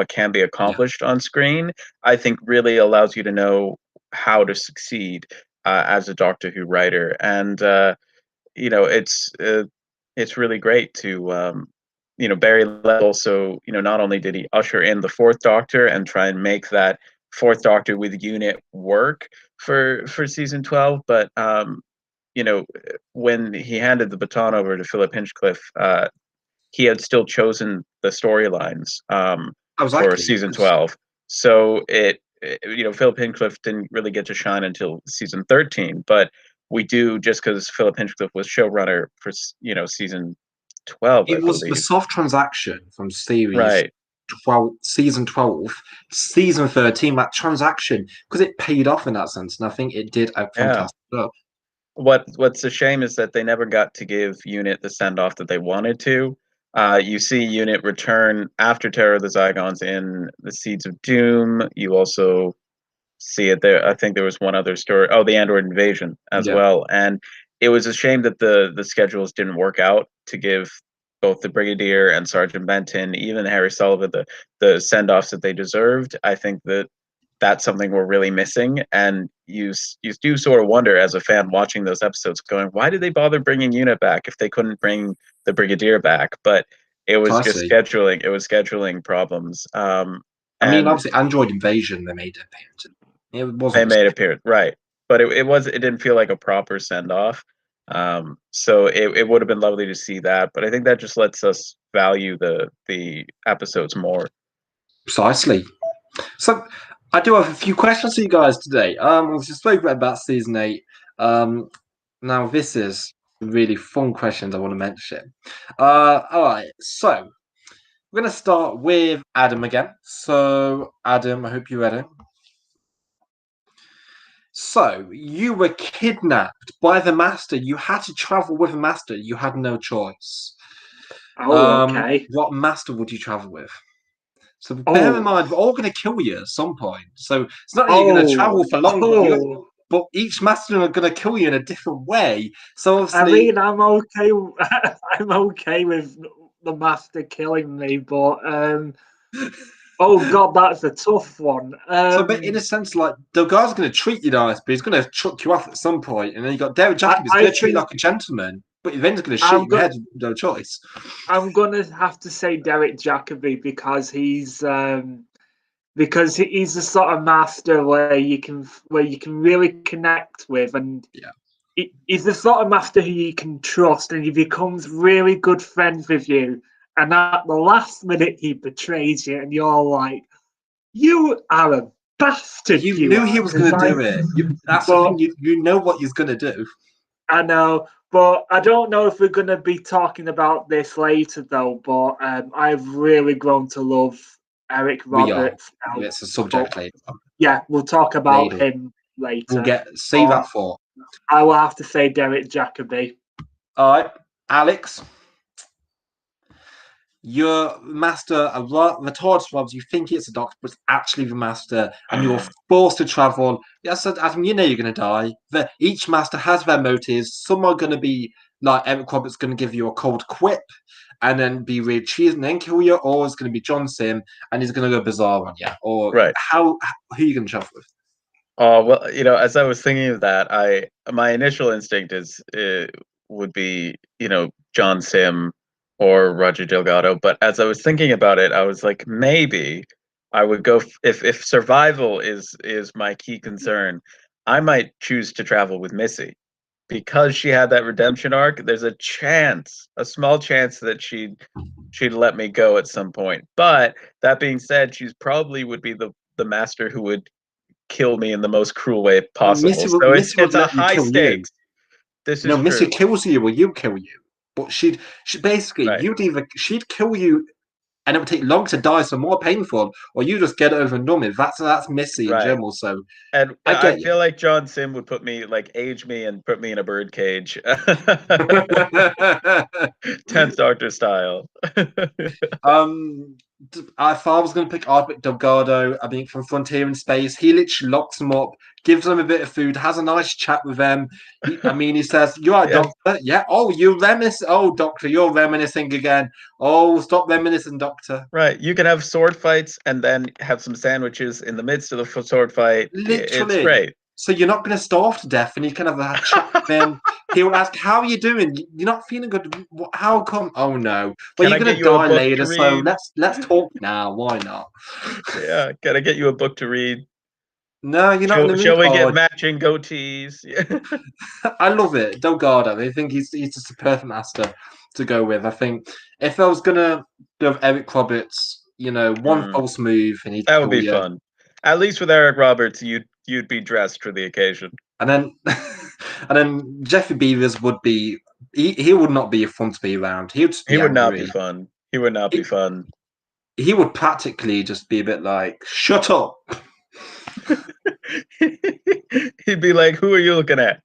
Speaker 3: can be accomplished on screen, I think really allows you to know how to succeed as a Doctor Who writer. And you know, it's really great to Barry Letts also, not only did he usher in the Fourth Doctor and try and make that Fourth Doctor with Unit work for season 12, but you know, when he handed the baton over to Philip Hinchcliffe, he had still chosen the storylines for
Speaker 1: Exactly.
Speaker 3: season 12. So Philip Hinchcliffe didn't really get to shine until season 13, but we do just because Philip Hinchcliffe was showrunner for season 12, I
Speaker 1: It was the
Speaker 3: believe.
Speaker 1: soft transaction from series
Speaker 3: Right.
Speaker 1: 12, season 12, season 13, that transaction, because it paid off in that sense. And I think it did a
Speaker 3: Yeah.
Speaker 1: fantastic job.
Speaker 3: What's a shame is that they never got to give Unit the send off that they wanted to. You see Unit return after Terror of the Zygons in the Seeds of Doom. You also see it there. I think there was one other story. Oh, the Android Invasion as
Speaker 1: Yeah.
Speaker 3: well. And it was a shame that the schedules didn't work out to give both the Brigadier and Sergeant Benton, even Harry Sullivan, the send offs that they deserved. I think that's something we're really missing. And you do sort of wonder as a fan watching those episodes, going, why did they bother bringing Unit back if they couldn't bring the Brigadier back? But it was just
Speaker 1: Precisely.
Speaker 3: scheduling. It was scheduling problems.
Speaker 1: I mean,
Speaker 3: And
Speaker 1: obviously, Android Invasion, they made it appearance. It
Speaker 3: they
Speaker 1: wasn't.
Speaker 3: made it appear right, but it didn't feel like a proper send off. So it would have been lovely to see that, but I think that just lets us value the episodes more.
Speaker 1: Precisely. So I do have a few questions for you guys today. We've just spoken about season 8. Now this is really fun questions I want to mention. All right, so we're gonna start with Adam again. So Adam, I hope you're ready. So you were kidnapped by the Master. You had to travel with the Master. You had no choice.
Speaker 2: okay.
Speaker 1: What Master would you travel with? So bear in mind, we're all going to kill you at some point. So it's not that you're going to travel for long, but each master are going to kill you in a different way. So obviously,
Speaker 2: I mean, I'm okay. I'm okay with the Master killing me, but oh god, that's a tough one.
Speaker 1: but in a sense, like the guy's going to treat you nice, but he's going to chuck you off at some point, and then you got Derek Jacob, who's going to treat you like a gentleman, but then he's going to shoot you in the head with no choice.
Speaker 2: I'm gonna have to say Derek Jacobi because he's the sort of master where you can really connect with, and he's the sort of master who you can trust, and he becomes really good friends with you. And at the last minute, he betrays you, and you're like, "You are a bastard!"
Speaker 1: You knew he was going to do it. That's the thing. You know what he's going to do.
Speaker 2: I know. But I don't know if we're going to be talking about this later, though. But I've really grown to love Eric Roberts now.
Speaker 1: It's a subject later.
Speaker 2: Yeah, we'll talk about him later.
Speaker 1: We'll see that for.
Speaker 2: I will have to say Derek Jacobi.
Speaker 1: All right, Alex. your master, a retarded Robs, you think it's a doctor, but it's actually the master, and you're forced to travel. Yes, Adam, you know you're going to die. Each master has their motives. Some are going to be like Eric Roberts going to give you a cold quip and then be really cheesy and then kill you, or it's going to be John Sim and he's going to go bizarre on you. Or
Speaker 3: Right.
Speaker 1: who are you going to travel with?
Speaker 3: Oh well, as I was thinking of that, my initial instinct is would be John Sim or Roger Delgado, but as I was thinking about it, I was like maybe I would go if survival is my key concern, I might choose to travel with Missy because she had that redemption arc. There's a small chance that she'd let me go at some point. But that being said, she's probably would be the master who would kill me in the most cruel way possible. So
Speaker 1: Missy would
Speaker 3: it's a
Speaker 1: let you
Speaker 3: high
Speaker 1: kill you.
Speaker 3: stakes. This
Speaker 1: No,
Speaker 3: is
Speaker 1: Missy
Speaker 3: true.
Speaker 1: kills you or you kill you. But she basically
Speaker 3: Right.
Speaker 1: she'd kill you and it would take long to die, so more painful, or you just get over and done with. That's Missy in
Speaker 3: Right.
Speaker 1: general. So
Speaker 3: And
Speaker 1: I
Speaker 3: I
Speaker 1: get you.
Speaker 3: feel like John Sim would age me and put me in a bird cage. 10th Doctor style.
Speaker 1: If I was going to pick Ardwick Delgado, I mean, from Frontier in Space, he literally locks them up, gives them a bit of food, has a nice chat with them. He says, "You are a
Speaker 3: Yeah.
Speaker 1: doctor, yeah? Oh, you reminisce? Oh, doctor, you're reminiscing again. Oh, stop reminiscing, doctor."
Speaker 3: Right. You can have sword fights and then have some sandwiches in the midst of the sword fight. It's
Speaker 1: Literally.
Speaker 3: great.
Speaker 1: So you're not going to starve to death, and you can have a chat with him. He'll ask, "How are you doing? You're not feeling good. How come?" "Oh no. Well,
Speaker 3: Can
Speaker 1: you're
Speaker 3: I
Speaker 1: going
Speaker 3: get
Speaker 1: to
Speaker 3: you a
Speaker 1: die
Speaker 3: book
Speaker 1: later,
Speaker 3: to
Speaker 1: so
Speaker 3: read?
Speaker 1: let's talk now. Why not?"
Speaker 3: Yeah. Can I get you a book to read?
Speaker 1: No, you're not in the
Speaker 3: Shall
Speaker 1: mood.
Speaker 3: we get
Speaker 1: Oh,
Speaker 3: matching goatees?
Speaker 1: I love it. Delgado. I think he's just a perfect master to go with. I think if I was gonna go with Eric Roberts, one
Speaker 3: Mm,
Speaker 1: false move and he'd
Speaker 3: that would
Speaker 1: kill
Speaker 3: be
Speaker 1: you.
Speaker 3: fun. At least with Eric Roberts, you'd be dressed for the occasion.
Speaker 1: And then and then Jeffrey Beavers would be he would not be fun to be around. He would just
Speaker 3: He
Speaker 1: be
Speaker 3: would not be
Speaker 1: angry.
Speaker 3: fun. He would not be
Speaker 1: He,
Speaker 3: fun.
Speaker 1: he would practically just be a bit like, "Shut up."
Speaker 3: He'd be like, "Who are you looking at?"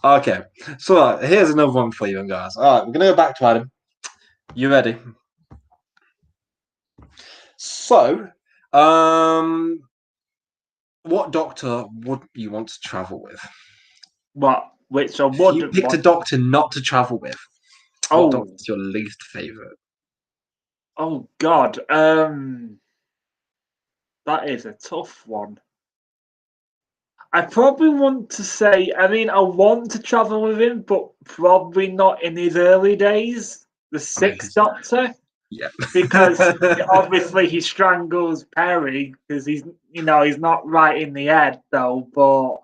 Speaker 1: Okay. So here's another one for you guys. Alright, we're gonna go back to Adam. You ready? So, what doctor would you want to travel with?
Speaker 2: What? Which I
Speaker 1: If you
Speaker 2: wouldn't
Speaker 1: picked a
Speaker 2: want.
Speaker 1: doctor not to travel with, what
Speaker 2: Oh,
Speaker 1: doctor's your least favorite?
Speaker 2: oh God. That is a tough one. I probably want to say. I mean, I want to travel with him, but probably not in his early days. The Sixth Doctor,
Speaker 1: Yeah.
Speaker 2: because obviously he strangles Perry because he's not right in the head though. But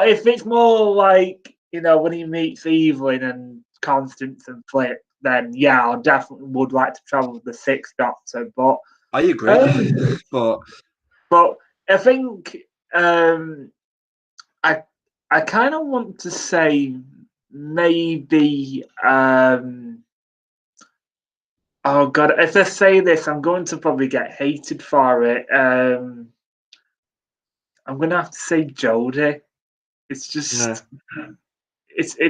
Speaker 2: if it's more like when he meets Evelyn and Constance and Flip, then yeah, I definitely would like to travel with the Sixth Doctor.
Speaker 1: I agree, but
Speaker 2: But I think um, I I kind of want to say maybe. Oh God! If I say this, I'm going to probably get hated for it. I'm going to have to say Jodie. It's
Speaker 1: no,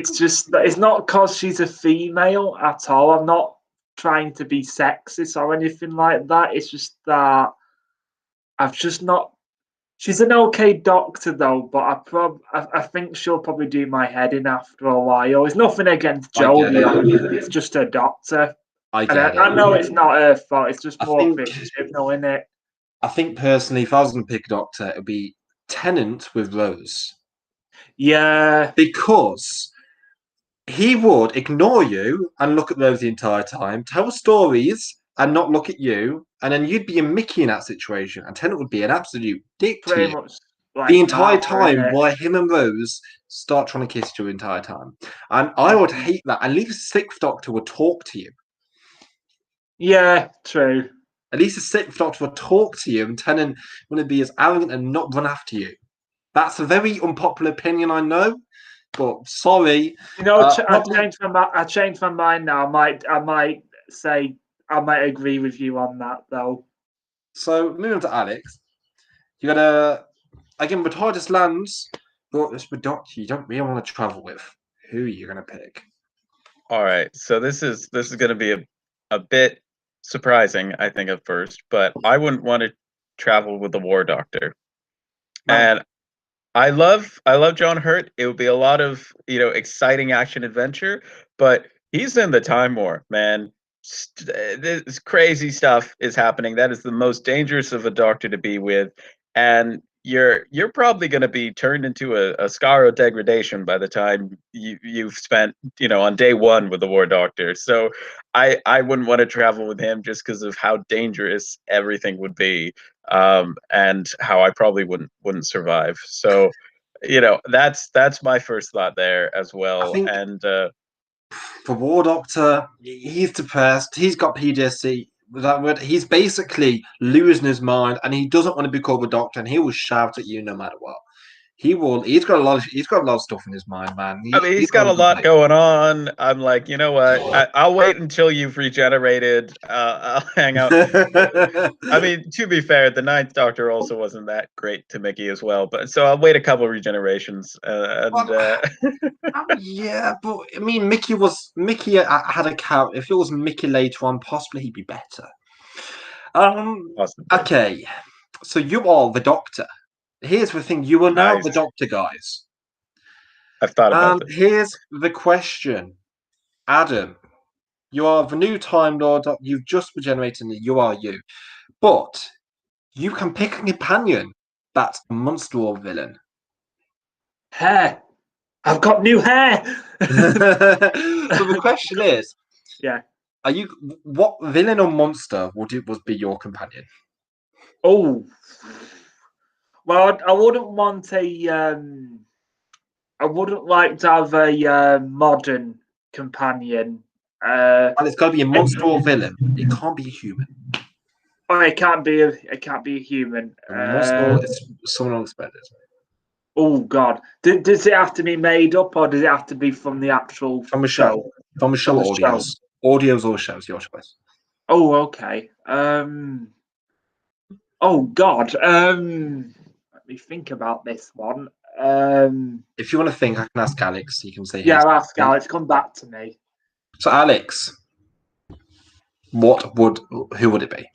Speaker 2: just it's not because she's a female at all. I'm not trying to be sexist or anything like that. It's just that I've just not. She's an okay doctor though, but I think she'll probably do my head in after a while. It's nothing against
Speaker 1: I get
Speaker 2: Jodie
Speaker 1: it.
Speaker 2: or anything. It's just a doctor,
Speaker 1: I
Speaker 2: and
Speaker 1: get
Speaker 2: I
Speaker 1: it.
Speaker 2: know it's not her fault. It's just
Speaker 1: I
Speaker 2: more
Speaker 1: think
Speaker 2: fictional, isn't it?
Speaker 1: I think personally, if I was going to pick a doctor, it would be Tennant with Rose
Speaker 2: Yeah,
Speaker 1: because he would ignore you and look at Rose the entire time, tell stories and not look at you, and then you'd be a Mickey in that situation, and Tennant would be an absolute dick to
Speaker 2: pretty
Speaker 1: you
Speaker 2: much
Speaker 1: the
Speaker 2: like
Speaker 1: entire
Speaker 2: Martha, isn't
Speaker 1: time
Speaker 2: it?
Speaker 1: while him and Rose start trying to kiss you the entire time. And I would hate that. At least the Sixth Doctor would talk to you.
Speaker 2: Yeah, true.
Speaker 1: At least the Sixth Doctor would talk to you, and Tennant wouldn't be as arrogant and not run after you. That's a very unpopular opinion, I know, but sorry. Probably.
Speaker 2: I changed my mind now. I might say I might agree with you on that though.
Speaker 1: So moving on to Alex, you gotta again with hardest lands, but this with doctor you don't really want to travel with. Who are you gonna pick?
Speaker 3: All right. So this is going to be a bit surprising, I think, at first, but I wouldn't want to travel with the War Doctor.
Speaker 1: Man,
Speaker 3: And I love John Hurt. It would be a lot of, exciting action adventure, but he's in the time war, man. This crazy stuff is happening. That is the most dangerous of a doctor to be with, and you're probably going to be turned into a scar of degradation by the time you've spent, on day one with the War Doctor. So I wouldn't want to travel with him just because of how dangerous everything would be, and how I probably wouldn't survive. So, that's my first thought there as
Speaker 1: I
Speaker 3: well.
Speaker 1: think
Speaker 3: And
Speaker 1: the War Doctor, he's depressed. He's got PTSD. That word, he's basically losing his mind, and he doesn't want to be called a doctor, and he will shout at you no matter what. He will. He's got a lot of. He's got a lot of stuff in his mind, man.
Speaker 3: I mean,
Speaker 1: He's
Speaker 3: he's got
Speaker 1: not
Speaker 3: a
Speaker 1: a good
Speaker 3: lot
Speaker 1: place.
Speaker 3: going on. I'm like, you know what? I'll wait until you've regenerated. I'll hang out. I mean, to be fair, the Ninth Doctor also wasn't that great to Mickey as well. But so I'll wait a couple regenerations, and
Speaker 1: Well, yeah, but I mean, Mickey had a count. If it was Mickey later on, possibly he'd be better.
Speaker 3: possibly.
Speaker 1: Okay, so you are the Doctor. Here's the thing: you are now
Speaker 3: Nice.
Speaker 1: the Doctor, guys.
Speaker 3: I've thought about
Speaker 1: And
Speaker 3: this.
Speaker 1: here's the question, Adam. You are the new Time Lord. You've just regenerated, and you are you. But you can pick a companion that's a monster or villain.
Speaker 2: Hair. I've got new hair.
Speaker 1: So the question is,
Speaker 2: Yeah.
Speaker 1: are you what villain or monster would be your companion?
Speaker 2: Oh. Well, I wouldn't want a. I wouldn't like to have a modern companion.
Speaker 1: And it's got to be a monster or villain. It can't be a human.
Speaker 2: Oh, it can't be a. It can't be a human.
Speaker 1: A monster is someone unexpected.
Speaker 2: Oh God, does it have to be made up, or does it have to be from the actual
Speaker 1: From a show. From a show,
Speaker 2: From the show.
Speaker 1: audios. Audios or shows, your choice.
Speaker 2: Oh, okay. Oh God. Let me think about this one.
Speaker 1: If you want to think, I can ask Alex. You can say
Speaker 2: Yeah,
Speaker 1: his.
Speaker 2: I'll ask Alex. Come back to me.
Speaker 1: So Alex, who would it be?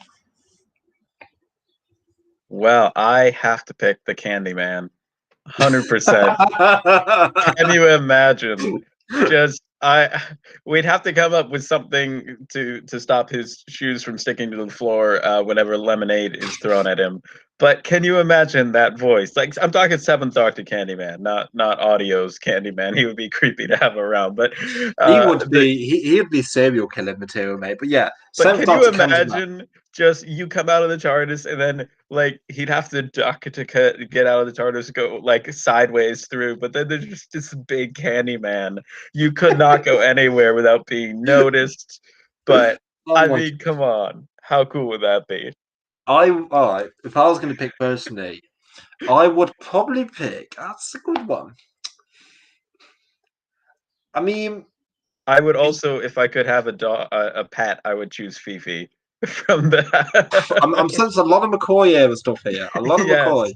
Speaker 3: Well, I have to pick the Candyman. 100%. Can you imagine? Just we'd have to come up with something to stop his shoes from sticking to the floor whenever lemonade is thrown at him. But can you imagine that voice? Like, I'm talking Seventh Doctor Candyman, not Audio's Candyman. He would be creepy to have around. But
Speaker 1: He would be he'd be serial killer material, mate. But yeah,
Speaker 3: But
Speaker 1: Seventh
Speaker 3: can you
Speaker 1: Doctor Candyman.
Speaker 3: imagine just you come out of the TARDIS and then like he'd have to duck to get out of the TARDIS, go like sideways through, but then there's just this big candy man. You could not go anywhere without being noticed. But
Speaker 1: Oh
Speaker 3: I
Speaker 1: my!
Speaker 3: mean, come on, how cool would that be?
Speaker 1: All right. If I was going to pick personally, I would probably pick. That's a good one. I mean,
Speaker 3: I would also, if I could have a pet, I would choose Fifi from the.
Speaker 1: I'm sensing a lot of McCoy era stuff here. A lot of McCoy.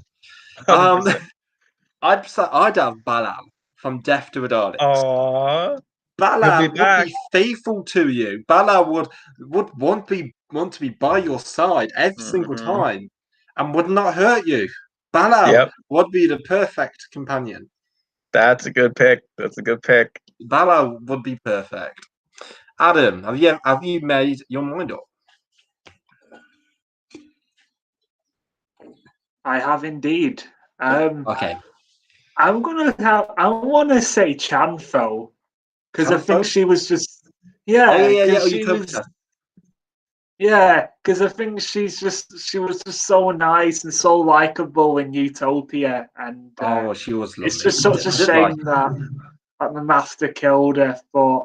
Speaker 3: Yes, hundred
Speaker 1: Um,
Speaker 3: percent.
Speaker 1: I'd have Balal from Death to the Daleks.
Speaker 3: Aww, he'll be
Speaker 1: Balal would
Speaker 3: back.
Speaker 1: be faithful to you. Balal would want to be by your side every single
Speaker 3: Hmm.
Speaker 1: time, and would not hurt you. Balal
Speaker 3: Yep.
Speaker 1: would be the perfect companion.
Speaker 3: That's a good pick. That's a good pick.
Speaker 1: Balal would be perfect. Adam, have you made your mind up?
Speaker 2: I have indeed.
Speaker 1: Okay.
Speaker 2: I want to say Chanfo because I think
Speaker 1: Chanfo?
Speaker 2: she was just.
Speaker 1: Oh
Speaker 2: Yeah,
Speaker 1: yeah.
Speaker 2: because
Speaker 1: Oh, you
Speaker 2: she
Speaker 1: covered
Speaker 2: was.
Speaker 1: her.
Speaker 2: Yeah, because I think she was just so nice and so likable in Utopia, and
Speaker 1: Oh, she was
Speaker 2: it's
Speaker 1: lovely.
Speaker 2: just such a
Speaker 1: I did like
Speaker 2: shame that the master killed her. But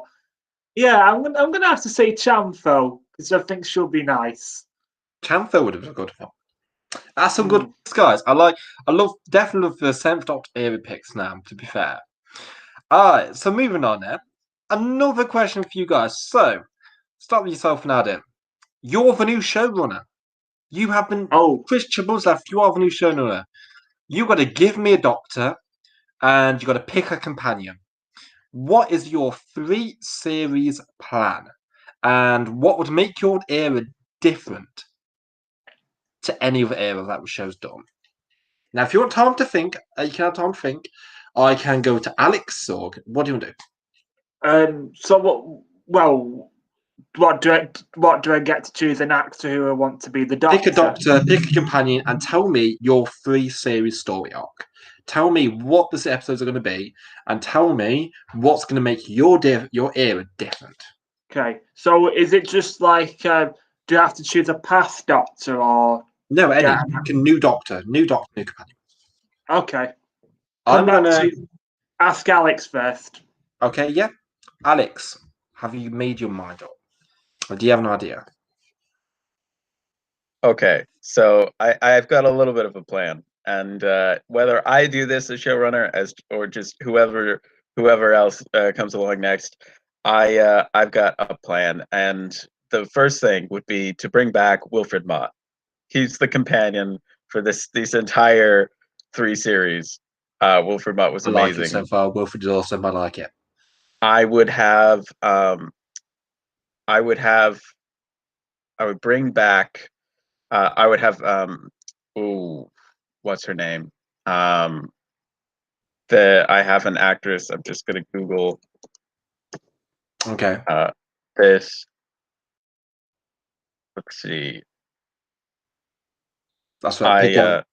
Speaker 2: yeah, I'm gonna have to say Chamfo because I think she'll be nice.
Speaker 1: Chantho would have been a good one. That's some good
Speaker 2: Mm.
Speaker 1: picks, guys. I love definitely love the Seventh Doctor era picks now, to be fair. Alright, so moving on now. Another question for you guys. So start with yourself and Adam. You're the new showrunner. You have been
Speaker 2: Oh,
Speaker 1: Chris Chabuslav, you are the new showrunner. You gotta give me a doctor and you gotta pick a companion. What is your 3-series plan? And what would make your era different to any other era that the show's done? Now, if you want time to think, you can have time to think. I can go to Alex, or what do you want to do?
Speaker 2: So what? Well, what do I get to choose an actor who I want to be the
Speaker 1: Pick a
Speaker 2: Doctor?
Speaker 1: doctor, pick a companion, and tell me your 3-series story arc. Tell me what the episodes are going to be, and tell me what's going to make your era different.
Speaker 2: Okay, so is it just like do you have to choose a past Doctor or
Speaker 1: No, any.
Speaker 2: get?
Speaker 1: Pick a new doctor, new companion.
Speaker 2: Okay, come
Speaker 1: I'm
Speaker 2: back
Speaker 1: gonna.
Speaker 2: to ask Alex first.
Speaker 1: Okay, yeah. Alex, have you made your mind up? Or do you have an idea?
Speaker 3: Okay, so I've got a little bit of a plan, and whether I do this as showrunner or just whoever else comes along next, I've got a plan, and the first thing would be to bring back Wilfred Mott. He's the companion for this entire 3 series. Wilfred Mott was
Speaker 1: I like it
Speaker 3: amazing.
Speaker 1: so far. Wilfred is awesome. I like it.
Speaker 3: I would have I would have I would bring back I would have ooh, what's her name? Um I have an actress. I'm just gonna Google
Speaker 1: Okay,
Speaker 3: this. Let's see.
Speaker 1: that's right. Pick one.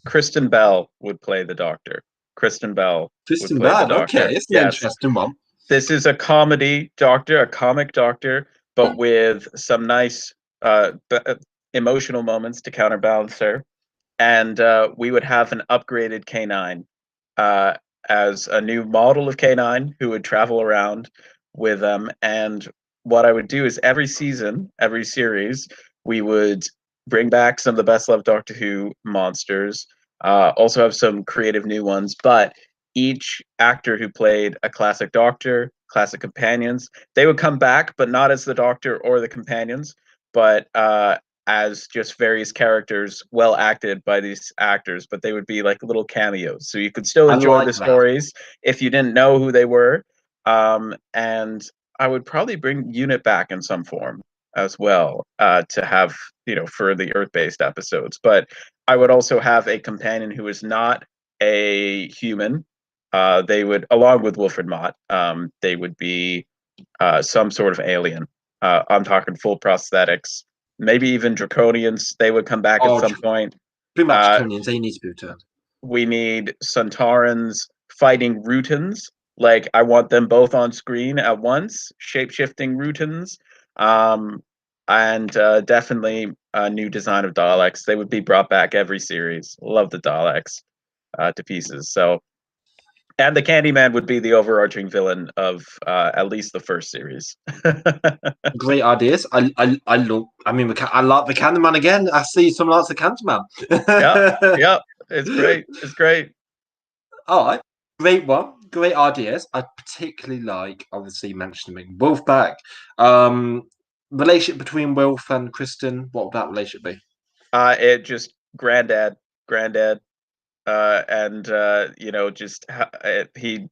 Speaker 3: Kristen Bell would play the Doctor. Kristen Bell would
Speaker 1: Kristen
Speaker 3: play the
Speaker 1: Bell.
Speaker 3: Doctor.
Speaker 1: Okay, it's an
Speaker 3: Yes.
Speaker 1: interesting one.
Speaker 3: This is a comedy doctor, a comic doctor, but with some nice emotional moments to counterbalance her. And we would have an upgraded K9 uh, as a new model of K9 who would travel around with them. And what I would do is every season, every series, we would bring back some of the best loved Doctor Who monsters. Also have some creative new ones, but each actor who played a classic Doctor, classic companions, they would come back, but not as the Doctor or the companions, but as just various characters well acted by these actors, but they would be like little cameos. So you could still
Speaker 1: I
Speaker 3: enjoy
Speaker 1: like
Speaker 3: the
Speaker 1: that.
Speaker 3: stories if you didn't know who they were. And I would probably bring Unit back in some form as well to have, for the Earth based episodes. But I would also have a companion who is not a human. They would, along with Wilfred Mott, they would be some sort of alien. I'm talking full prosthetics, maybe even draconians. They would come back at
Speaker 1: Oh,
Speaker 3: some point.
Speaker 1: pretty much
Speaker 3: Uh,
Speaker 1: Draconians. They need to be returned.
Speaker 3: we need Centaurans fighting Rutans. Like I want them both on screen at once, shape-shifting Rutans. Um, and definitely a new design of Daleks. They would be brought back every series. Love the Daleks to pieces. So, and the Candyman would be the overarching villain of at least the first series.
Speaker 1: Great ideas. I love. I mean, I like the Candyman again. I see someone likes the Candyman.
Speaker 3: Yeah, yeah, it's great. It's great.
Speaker 1: All right, great one. Great ideas. I particularly like, obviously, mentioning Wolfpack. Relationship between Wilf and Kristen. What would that relationship be?
Speaker 3: It just granddad, and just he'd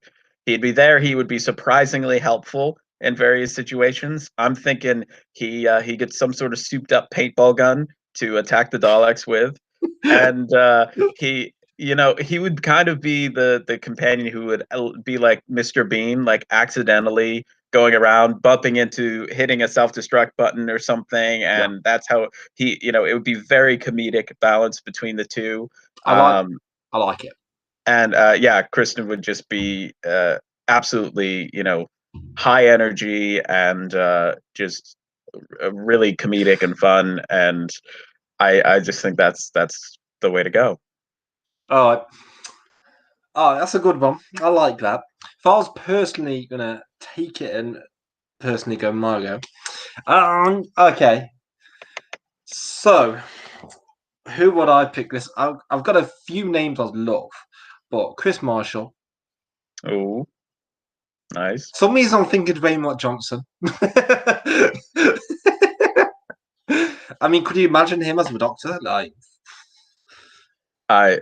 Speaker 3: be there. He would be surprisingly helpful in various situations. I'm thinking he gets some sort of souped up paintball gun to attack the Daleks with, and he would kind of be the companion who would be like Mr. Bean, like accidentally going around bumping into hitting a self-destruct button or something,
Speaker 1: Yeah,
Speaker 3: and that's how it would be very comedic balance between the two.
Speaker 1: I like.
Speaker 3: um
Speaker 1: I like it.
Speaker 3: and yeah, Kristen would just be absolutely, high energy and just really comedic and fun, and I just think that's the way to go.
Speaker 1: All right. Oh, that's a good one. I like that. If I was personally gonna take it and personally go Margo, okay. So, who would I pick? This I've got a few names I love, but Chris Marshall.
Speaker 3: Oh, nice.
Speaker 1: Some reason I'm thinking Raymond Johnson. I mean, could you imagine him as a doctor? Like,
Speaker 3: I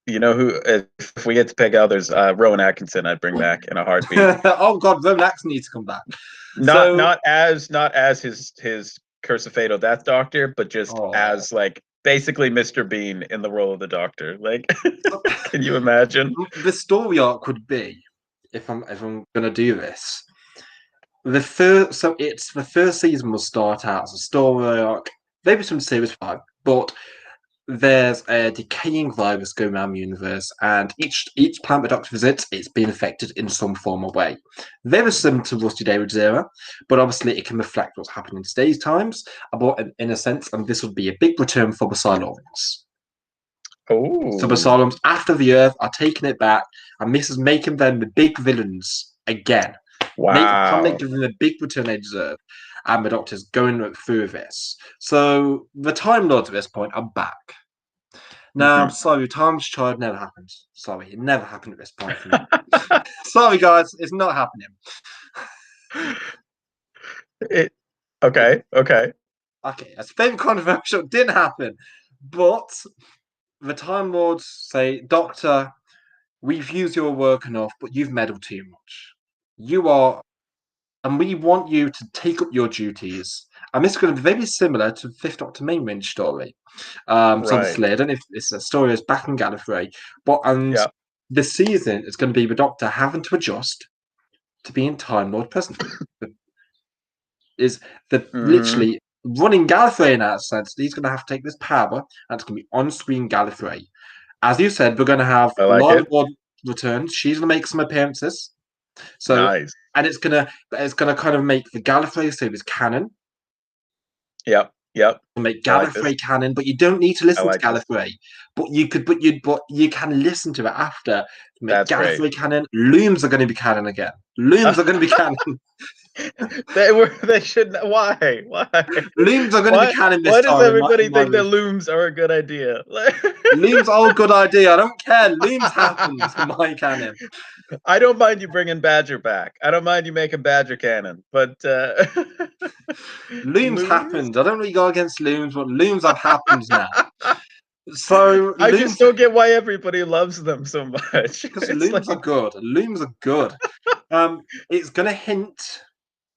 Speaker 3: You know who? If we get to pick others, Rowan Atkinson, I'd bring back in a heartbeat.
Speaker 1: Oh God, Rowan Atkinson needs to come back.
Speaker 3: Not as his Curse of Fatal Death Doctor, but just as like basically Mr. Bean in the role of the Doctor. Like, can you imagine?
Speaker 1: The story arc would be, if I'm gonna do this, the first season will start out as a story arc, maybe some series 5, but there's a decaying virus going around the universe, and each planet the Doctor visits, it's been affected in some form or way. Very similar to Rusty David's era, but obviously it can reflect what's happening in today's times, but in a sense, and this would be a big return for the Cylons.
Speaker 3: Oh.
Speaker 1: So the Cylons, after the Earth, are taking it back, and this is making them the big villains again.
Speaker 3: Wow.
Speaker 1: Making them the big return they deserve. And the Doctor's going through this. So the Time Lords at this point are back. Now, sorry, Time's Child never happened. Sorry, it never happened at this point for me. Sorry, guys, it's not happening.
Speaker 3: Okay.
Speaker 1: Okay, it's very controversial. It didn't happen. But the Time Lords say, Doctor, we've used your work enough, but you've meddled too much. And we want you to take up your duties. And this is going to be very similar to the Fifth Doctor main range story. So obviously, I don't know if it's a story that's back in Gallifrey, but this season it's going to be the Doctor having to adjust to being Time Lord present. Literally running Gallifrey in that sense. He's going to have to take this power, and it's going to be on-screen Gallifrey. As you said, we're going to have Lila Ward return. She's going to make some appearances. So
Speaker 3: nice.
Speaker 1: And it's gonna kind of make the Gallifrey series canon.
Speaker 3: Yep.
Speaker 1: Make Gallifrey canon, but you don't need to listen to Gallifrey. But you can listen to it after. Make
Speaker 3: That's
Speaker 1: Gallifrey
Speaker 3: great.
Speaker 1: canon. Looms are going to be canon again. Looms are going to be canon.
Speaker 3: They should. Why?
Speaker 1: Looms are going to be canon this time.
Speaker 3: Why does everybody think that looms are a good idea?
Speaker 1: Looms are a good idea. I don't care. Looms happens in my canon.
Speaker 3: I don't mind you bringing Badger back. I don't mind you making Badger canon, but
Speaker 1: looms happened. I don't really go against looms, but looms have happened now. So
Speaker 3: I just don't get why everybody loves them so much.
Speaker 1: Because looms are good. Looms are good. It's going to hint,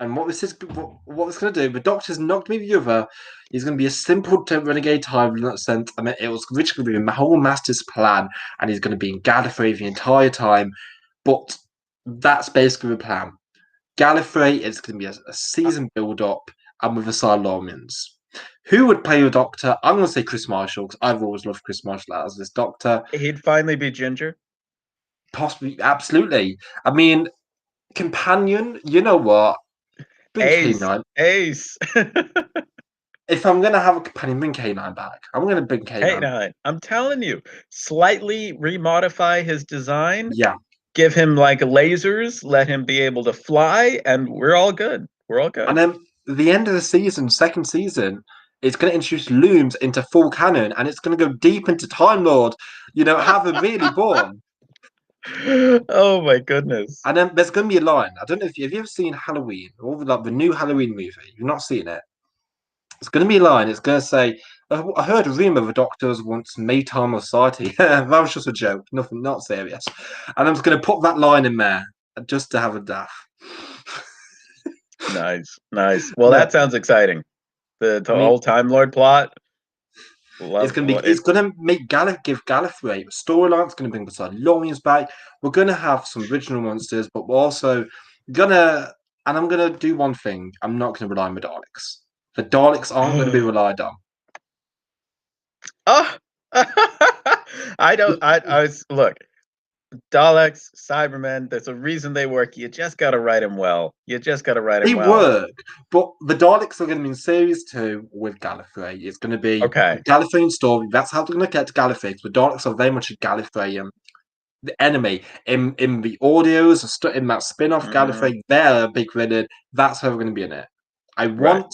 Speaker 1: and what this is going to do. The Doctor's not going to be the other. He's going to be a simple renegade time in that sense. I mean, it was originally the whole Master's plan, and he's going to be in Gallifrey the entire time. But that's basically the plan. Gallifrey is going to be a season build-up, and with the Cylonians. Who would play the Doctor? I'm going to say Chris Marshall, because I've always loved Chris Marshall as this Doctor.
Speaker 3: He'd finally be Ginger?
Speaker 1: Possibly, absolutely. I mean, companion, you know what? Bring K9.
Speaker 3: Ace.
Speaker 1: If I'm going to have a companion, bring K9 back. I'm going to bring K9.
Speaker 3: K9. I'm telling you, slightly remodify his design.
Speaker 1: Yeah.
Speaker 3: Give him like lasers, let him be able to fly, and we're all good.
Speaker 1: And then the end of the season, second season, it's going to introduce looms into full canon, and it's going to go deep into Time Lord. Have them really born.
Speaker 3: Oh my goodness!
Speaker 1: And then there's going to be a line. I don't know if have you ever seen Halloween or the new Halloween movie? You've not seen it. It's going to be a line. It's going to say, "I heard a rumor the Doctors once made Time Society." That was just a joke. Nothing, not serious. And I'm just going to put that line in there just to have a daff.
Speaker 3: Nice. Well, that sounds exciting. The whole Time Lord plot.
Speaker 1: It's going to make give Gallifrey a storyline. It's going to bring the Cylonians back. We're going to have some original monsters, but we're also gonna. And I'm going to do one thing. I'm not going to rely on the Daleks. The Daleks aren't going to be relied on.
Speaker 3: Oh, I look. Daleks, Cybermen, there's a reason they work. You just got to write them well. They
Speaker 1: work, but the Daleks are going to be in Series 2 with Gallifrey. It's going to be a Gallifreyan story. That's how they're going to get to Gallifrey. The Daleks are very much a Gallifreyan enemy. In the audios, in that spin-off Gallifrey, they're a big villain. That's how we're going to be in it. I want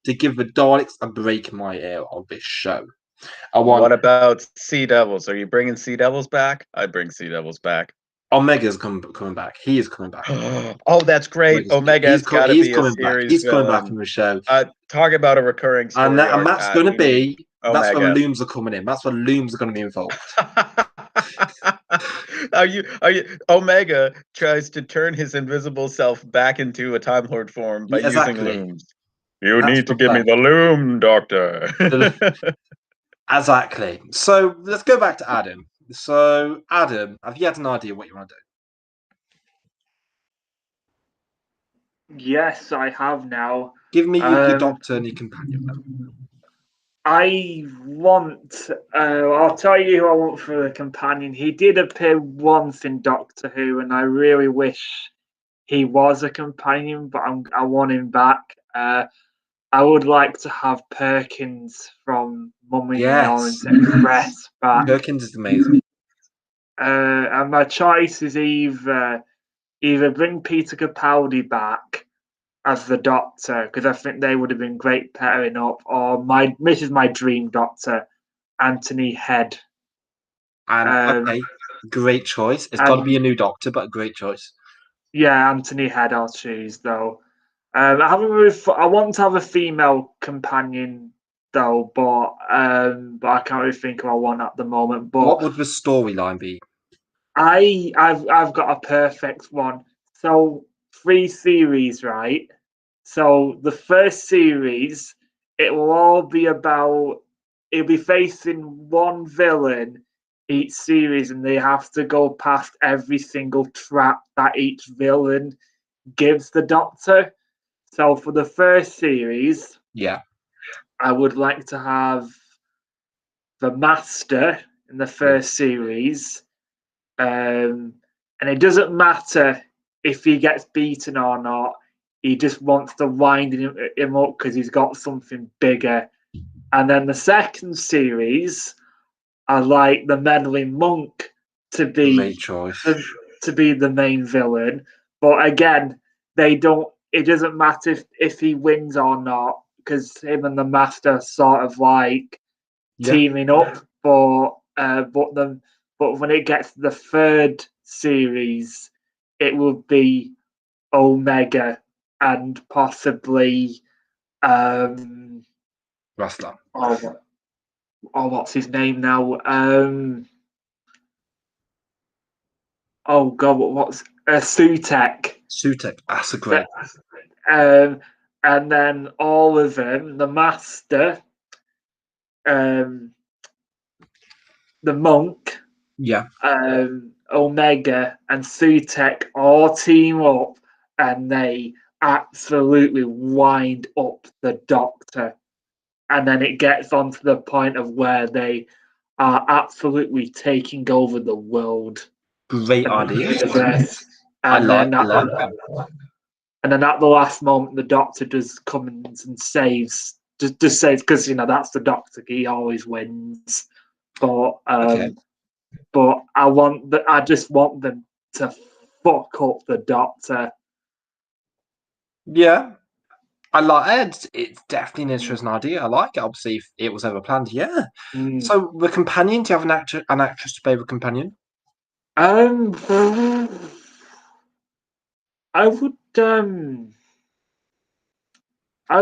Speaker 1: to give the Daleks a break in my ear on this show.
Speaker 3: What about Sea Devils? Are you bringing Sea Devils back? I bring Sea Devils back.
Speaker 1: Omega's coming back. He is coming back.
Speaker 3: Oh, that's great. Omega's got to be a series.
Speaker 1: He's coming back from the show.
Speaker 3: Talk about a recurring story.
Speaker 1: And that's going to be. That's where looms are coming in. That's where looms are going to be involved.
Speaker 3: Are you? Omega tries to turn his invisible self back into a Time Lord form by
Speaker 1: Yeah,
Speaker 3: using
Speaker 1: exactly.
Speaker 3: looms. You
Speaker 1: That's
Speaker 3: need to
Speaker 1: the
Speaker 3: give me
Speaker 1: plan.
Speaker 3: the loom, Doctor.
Speaker 1: Exactly. So let's go back to Adam. So Adam, have you had an idea what you want to do?
Speaker 2: Yes, I have now.
Speaker 1: Give me your
Speaker 2: Um,
Speaker 1: doctor and your companion.
Speaker 2: I want. I'll tell you who I want for the companion. He did appear once in Doctor Who, and I really wish he was a companion, but I want him back. I would like to have Perkins from Mummy and the Orient
Speaker 1: Yes,
Speaker 2: Express back.
Speaker 1: Perkins is amazing.
Speaker 2: And my choice is either bring Peter Capaldi back as the Doctor, because I think they would have been great pairing up, or this is my dream Doctor, Anthony Head.
Speaker 1: And
Speaker 2: Um,
Speaker 1: okay, great choice. It's got to
Speaker 2: and
Speaker 1: be a new doctor, but a great choice.
Speaker 2: yeah, Anthony Head I'll choose though. I haven't really. I want to have a female companion though, but I can't really think of one at the moment. But
Speaker 1: What would the storyline be?
Speaker 2: I've got a perfect one. So 3 series, right? So the first series, it will all be about it'll be facing one villain each series, and they have to go past every single trap that each villain gives the Doctor. So for the first series,
Speaker 1: Yeah,
Speaker 2: I would like to have the Master in the
Speaker 1: yeah.
Speaker 2: first series. And it doesn't matter if he gets beaten or not. He just wants to wind him up because he's got something bigger. And then the second series, I like the meddling monk to
Speaker 1: Great
Speaker 2: be
Speaker 1: choice.
Speaker 2: to be the main villain. But again, they don't. It doesn't matter if he wins or not because him and the master sort of like
Speaker 1: Yeah,
Speaker 2: teaming up. But when it gets to the third series, it will be Omega and possibly
Speaker 1: Rustler.
Speaker 2: oh, what's his name now? Oh God, what's Sutek?
Speaker 1: Sutek. That's a
Speaker 2: So,
Speaker 1: great.
Speaker 2: um, and then all of them, the Master, um, the Monk,
Speaker 1: Yeah,
Speaker 2: Omega, and Sutek all team up, and they absolutely wind up the Doctor. And then it gets on to the point of where they are absolutely taking over the world
Speaker 1: great
Speaker 2: and the
Speaker 1: ideas.
Speaker 2: universe.
Speaker 1: I
Speaker 2: And
Speaker 1: like.
Speaker 2: then
Speaker 1: I
Speaker 2: at
Speaker 1: like them.
Speaker 2: the, and then at the last moment, the Doctor does come and saves, just saves because that's the Doctor. He always wins. But
Speaker 1: Okay.
Speaker 2: I just want them to fuck up the Doctor.
Speaker 1: Yeah, I like it. It's definitely an interesting idea. I like it. Obviously, if it was ever planned, yeah.
Speaker 2: Mm.
Speaker 1: So the companion. Do you have an actress to play the companion?
Speaker 2: Um, I would I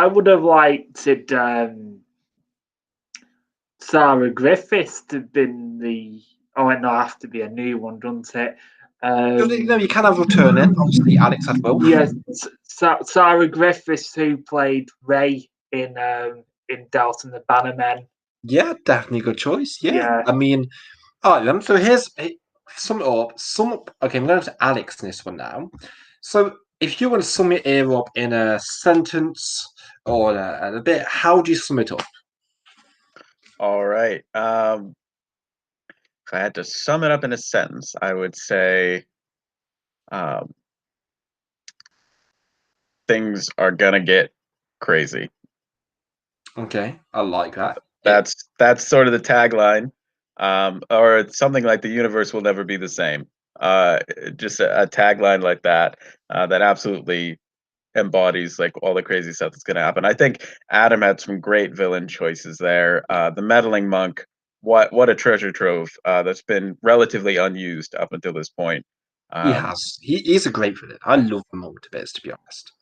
Speaker 2: would have liked it. Sarah Griffiths to have been the. Oh, no, it has to be a new one, doesn't it?
Speaker 1: No, you can have returning. Obviously, Alex had both.
Speaker 2: Yes, Sarah Griffiths who played Ray in Dalton the Bannermen.
Speaker 1: Yeah, definitely a good choice. Yeah,
Speaker 2: Yeah.
Speaker 1: I mean, all right then. So here's sum it up. Sum up. Okay, I'm going to Alex in this one now. So if you want to sum it here up in a sentence or a bit, how do you sum it up?
Speaker 3: All right. If I had to sum it up in a sentence, I would say um, things are gonna get crazy.
Speaker 1: Okay, I like that.
Speaker 3: That's sort of the tagline, or it's something like the universe will never be the same. Just a tagline like that that absolutely embodies like all the crazy stuff that's going to happen. I think Adam had some great villain choices there. The meddling monk, what a treasure trove that's been relatively unused up until this point.
Speaker 1: He
Speaker 3: Um,
Speaker 1: has. He's a great villain. I love the moment of it, to be honest.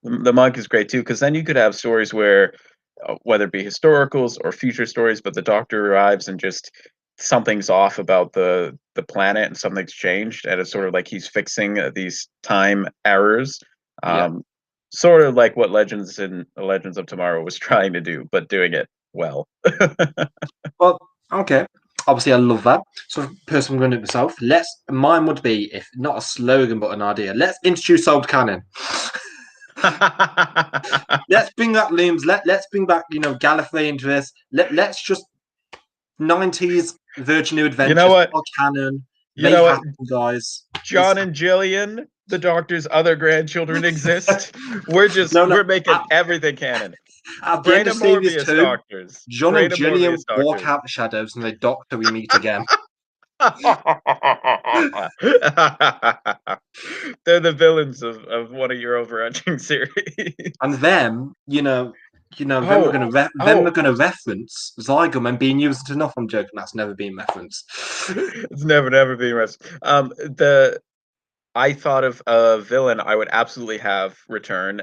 Speaker 3: the monk is great too because then you could have stories where whether it be historicals or future stories, but the doctor arrives and just something's off about the planet and something's changed, and it's sort of like he's fixing these time errors. Sort of like what Legends of Tomorrow was trying to do, but doing it well.
Speaker 1: Well, okay. Obviously, I love that. So, person I'm going to do it myself. Mine would be, if not a slogan, but an idea. Let's introduce old canon. Let's bring back Looms. Let's bring back, Gallifrey into this. Let's just 90s Virgin New Adventures.
Speaker 3: You know what?
Speaker 1: Canon.
Speaker 3: You know what,
Speaker 1: guys?
Speaker 3: John and Jillian, the Doctor's other grandchildren exist. We're making everything canon.
Speaker 1: At the end of series 2,
Speaker 3: Doctors.
Speaker 1: John and Jillian walk out the shadows, and the Doctor we meet again.
Speaker 3: They're the villains of one of your overarching series.
Speaker 1: And then, then we're going to reference Zygum and being used enough. I'm joking. That's never been referenced.
Speaker 3: It's never been referenced. I thought of a villain I would absolutely have return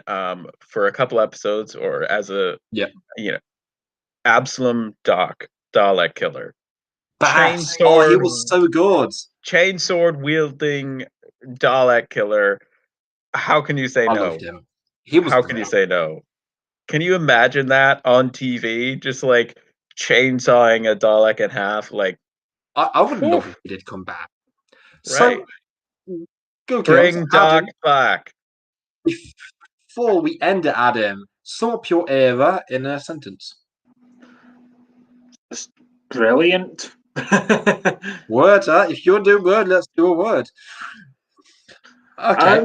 Speaker 3: for a couple episodes, or as a Absalom Dalek killer.
Speaker 1: He was so good.
Speaker 3: Chainsword wielding Dalek killer. How can you say no? I
Speaker 1: loved him. He was.
Speaker 3: How can you say no? Can you imagine that on TV? Just like chainsawing a Dalek in half. Like,
Speaker 1: I would love if he did come back.
Speaker 3: Right.
Speaker 1: So,
Speaker 3: bring Doc back.
Speaker 1: Before we end it, Adam, sum up your era in a sentence.
Speaker 2: Brilliant.
Speaker 1: Word, if you're doing word, let's do a word. Okay.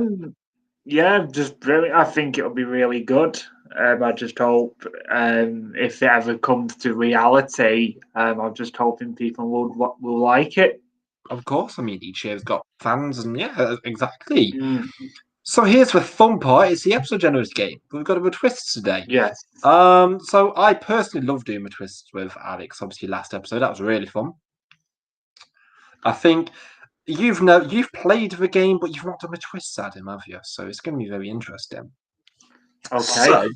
Speaker 2: Yeah, just brilliant. I think it'll be really good. I just hope if it ever comes to reality, I'm just hoping people will like it.
Speaker 1: Of course, I mean, each year's got fans, and yeah, exactly. So here's the fun part: it's the episode generator game. We've got a twist today.
Speaker 2: Yes.
Speaker 1: So I personally love doing my twists with Alex. Obviously, last episode that was really fun. I think you've played the game, but you've not done a twist, Adam, have you? So it's going to be very interesting.
Speaker 2: Okay.
Speaker 1: So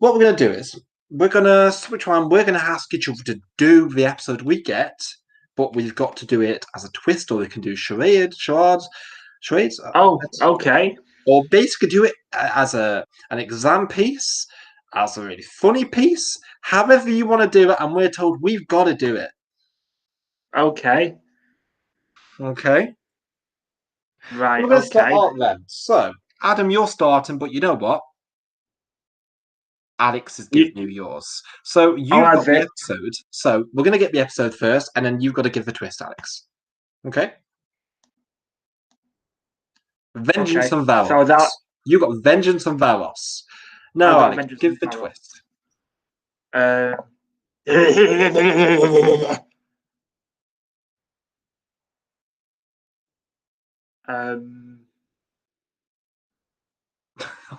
Speaker 1: what we're going to do is we're going to switch around. We're going to ask each other to do the episode we get, but we've got to do it as a twist, or we can do charades.
Speaker 2: Oh, okay.
Speaker 1: Or basically do it as an exam piece, as a really funny piece, however you want to do it, and we're told we've got to do it.
Speaker 2: Okay.
Speaker 1: Okay.
Speaker 2: Right.
Speaker 1: We're going to start out then. So, Adam, you're starting, but you know what? Alex is giving you yours. So you've got the episode. So we're going to get the episode first, and then you've got to give the twist, Alex. Okay? Vengeance on Varos. So you got Vengeance on Varos. Now, Alex, give the twist.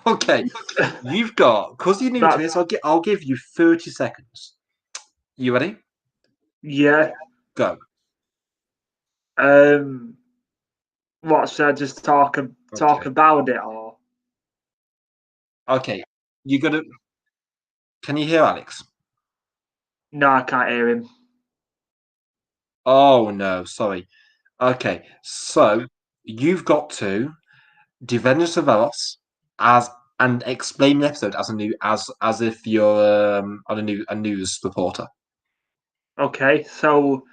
Speaker 1: Okay, you've got, because you're new to this, I'll give you 30 seconds. You ready?
Speaker 2: Yeah.
Speaker 1: Go.
Speaker 2: What, should I just talk about it, or?
Speaker 1: Okay, you got to. Can you hear Alex?
Speaker 2: No, I can't hear him.
Speaker 1: Oh no, sorry. Okay, so you've got to do Vengeance of Varos and explain the episode as if you're a news reporter.
Speaker 2: Okay, so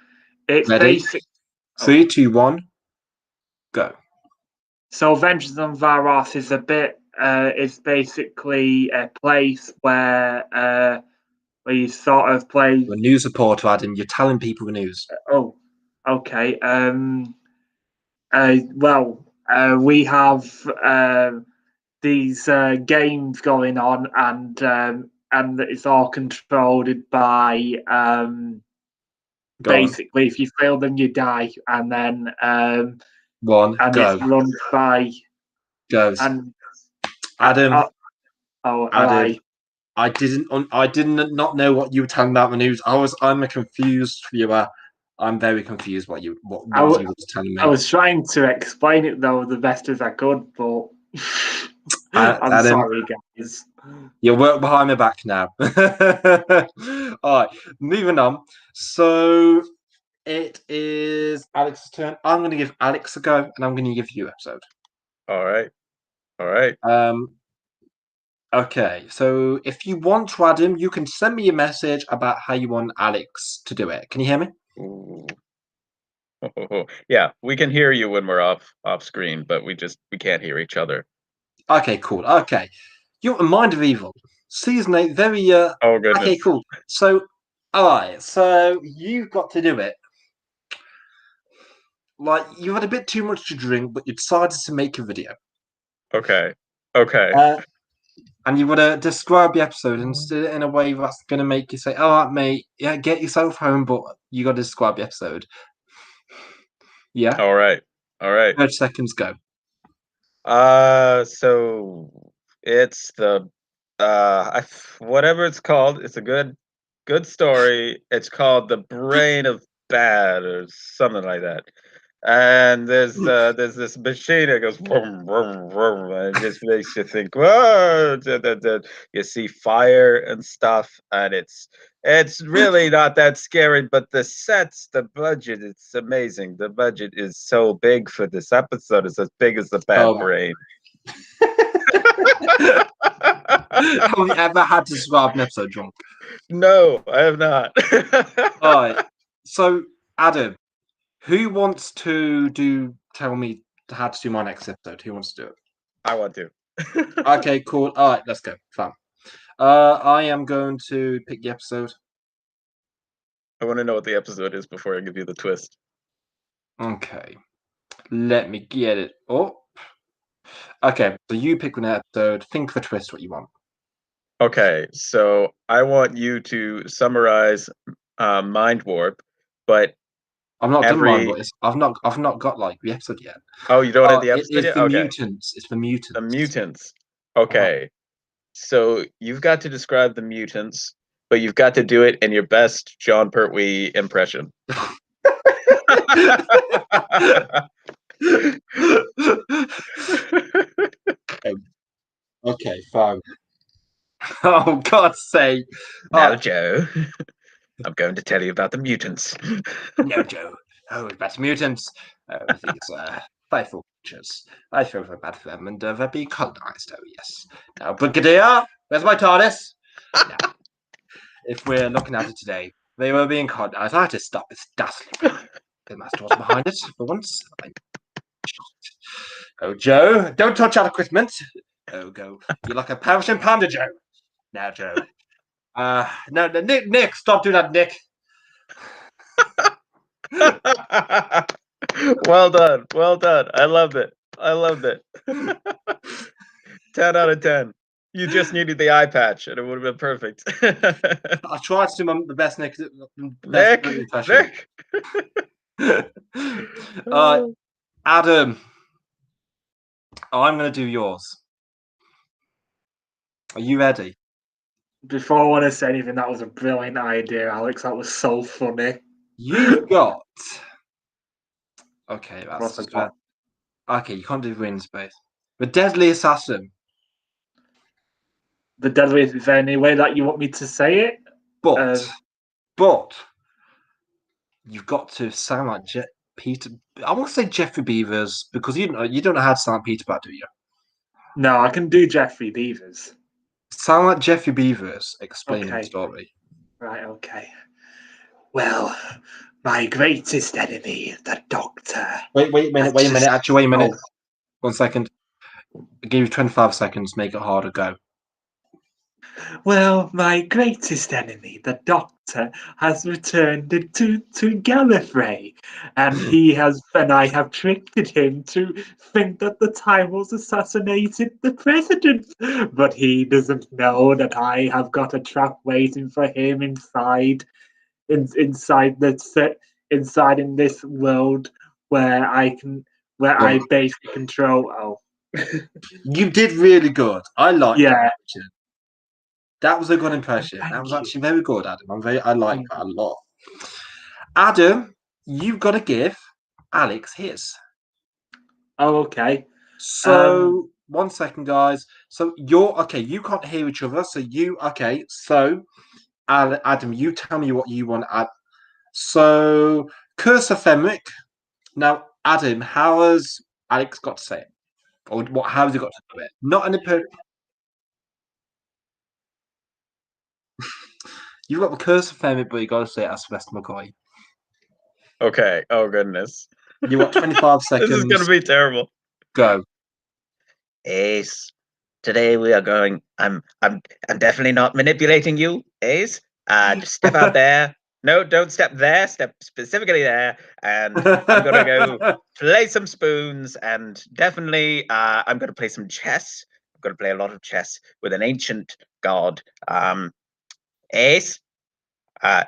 Speaker 2: it's
Speaker 1: ready? 3, 2, 1, go.
Speaker 2: So Vengeance on Varos is it's basically a place where you sort of play
Speaker 1: a news reporter, Adam. You're telling people the news.
Speaker 2: Oh, okay. We have these games going on, and it's all controlled by basically, if you fail them, you die, and then it's run by
Speaker 1: goes.
Speaker 2: And
Speaker 1: Adam.
Speaker 2: Adam.
Speaker 1: I did not know what you were telling about the news. I'm a confused viewer. I'm very confused what you were telling me.
Speaker 2: I was trying to explain it though the best as I could, but I'm sorry, guys.
Speaker 1: You work behind my back now. All right, moving on. So it is Alex's turn. I'm going to give Alex a go, and I'm going to give you episode.
Speaker 3: All right. All right.
Speaker 1: Okay, so if you want to, Adam, you can send me a message about how you want Alex to do it. Can you hear me?
Speaker 3: Ooh. Yeah, we can hear you when we're off screen, but we can't hear each other.
Speaker 1: Okay, cool. Okay. You're a Mind of Evil. Season 8, very
Speaker 3: Oh goodness.
Speaker 1: Okay, cool. So alright, so you've got to do it. Like you've had a bit too much to drink, but you decided to make a video.
Speaker 3: Okay. Okay.
Speaker 1: And you want to describe the episode and do it in a way that's going to make you say, all right, mate, yeah, get yourself home, but you got to describe the episode. Yeah?
Speaker 3: All right. All right.
Speaker 1: 30 seconds, go.
Speaker 3: So it's the whatever it's called. It's a good story. It's called The Brain of Bad or something like that. And there's this machine that goes vroom, vroom, vroom, and it just makes you think, whoa, you see fire and stuff, and it's really not that scary, but the sets, the budget, it's amazing. The budget is so big for this episode. It's as big as the Bad Brain.
Speaker 1: Have you ever had to describe an episode drunk?
Speaker 3: No, I have not.
Speaker 1: All right. So, Adam, who wants to tell me how to do my next episode? Who wants to do it?
Speaker 3: I want to.
Speaker 1: Okay, cool. All right, let's go. Fun. I am going to pick the episode.
Speaker 3: I want to know what the episode is before I give you the twist.
Speaker 1: Okay. Let me get it up. Okay, so you pick an episode. Think of a twist what you want.
Speaker 3: Okay, so I want you to summarize Mind Warp, but
Speaker 1: I'm not done Mind Warp. I've not got like the episode yet.
Speaker 3: Oh, you don't have the episode
Speaker 1: It's
Speaker 3: yet?
Speaker 1: the
Speaker 3: Okay.
Speaker 1: mutants. It's the mutants.
Speaker 3: The mutants. Okay. So you've got to describe the mutants, but you've got to do it in your best John Pertwee impression.
Speaker 1: Okay, fine. Oh, God's sake.
Speaker 3: Now, Joe, I'm going to tell you about the mutants.
Speaker 1: No, Joe. Oh, about mutants. I think it's faithful creatures. I feel very bad for them, and they're being colonized. Oh, yes. Now, Brigadier, where's my TARDIS? Now, if we're looking at it today, they were being colonized. I had to stop this dastardly. The master was behind it for once. Oh, Joe, don't touch our equipment. Oh, go. You're like a perishing panda, Joe. Now, Joe. No, Nick, stop doing that, Nick.
Speaker 3: Well done. I loved it. 10 out of 10. You just needed the eye patch, and it would have been perfect.
Speaker 1: I tried to do the best Nick.
Speaker 3: Nick.
Speaker 1: Adam, I'm going to do yours. Are you ready?
Speaker 2: Before I want to say anything, that was a brilliant idea, Alex. That was so funny.
Speaker 1: You've got. Okay, that's
Speaker 2: just bad.
Speaker 1: Okay, you can't do Wind Space. The Deadly Assassin.
Speaker 2: The Deadly. Is there any way that you want me to say it?
Speaker 1: But you've got to sound like Peter. I want to say Jeffrey Beavers because you don't know how to sound Peter Pat, do you?
Speaker 2: No, I can do Jeffrey Beavers.
Speaker 1: Sound like Jeffrey Beavers explaining the story.
Speaker 2: Right, okay. Well, my greatest enemy, the Doctor.
Speaker 1: Wait a minute. Actually, wait a minute. 1 second. I give you 25 seconds. Make it harder. Go.
Speaker 2: Well, my greatest enemy, the Doctor, has returned to Gallifrey, and I have tricked him to think that the Time Lord assassinated the president, but he doesn't know that I have got a trap waiting for him inside in this world where I basically control. Oh,
Speaker 1: you did really good. I like.
Speaker 2: Yeah.
Speaker 1: That was a good impression. That was actually very good, Adam. I like that a lot. Adam, you've got to give Alex his.
Speaker 2: Oh, okay.
Speaker 1: So 1 second, guys. So you can't hear each other. So So Adam, you tell me what you want. So Curse of Fenwick. Now, Adam, how has Alex got to say it? Or what? How has he got to do it? Not an You've got the Curse of Fenwick, but you got to say it as Sylvester McCoy.
Speaker 3: Okay. Oh goodness.
Speaker 1: You got 25 seconds.
Speaker 3: This is gonna be terrible.
Speaker 1: Go.
Speaker 4: Ace, today we are going. I'm definitely not manipulating you, Ace. Just step out there. No, don't step there. Step specifically there, and I'm gonna go play some spoons, and definitely, I'm gonna play some chess. I'm gonna play a lot of chess with an ancient god. Ace,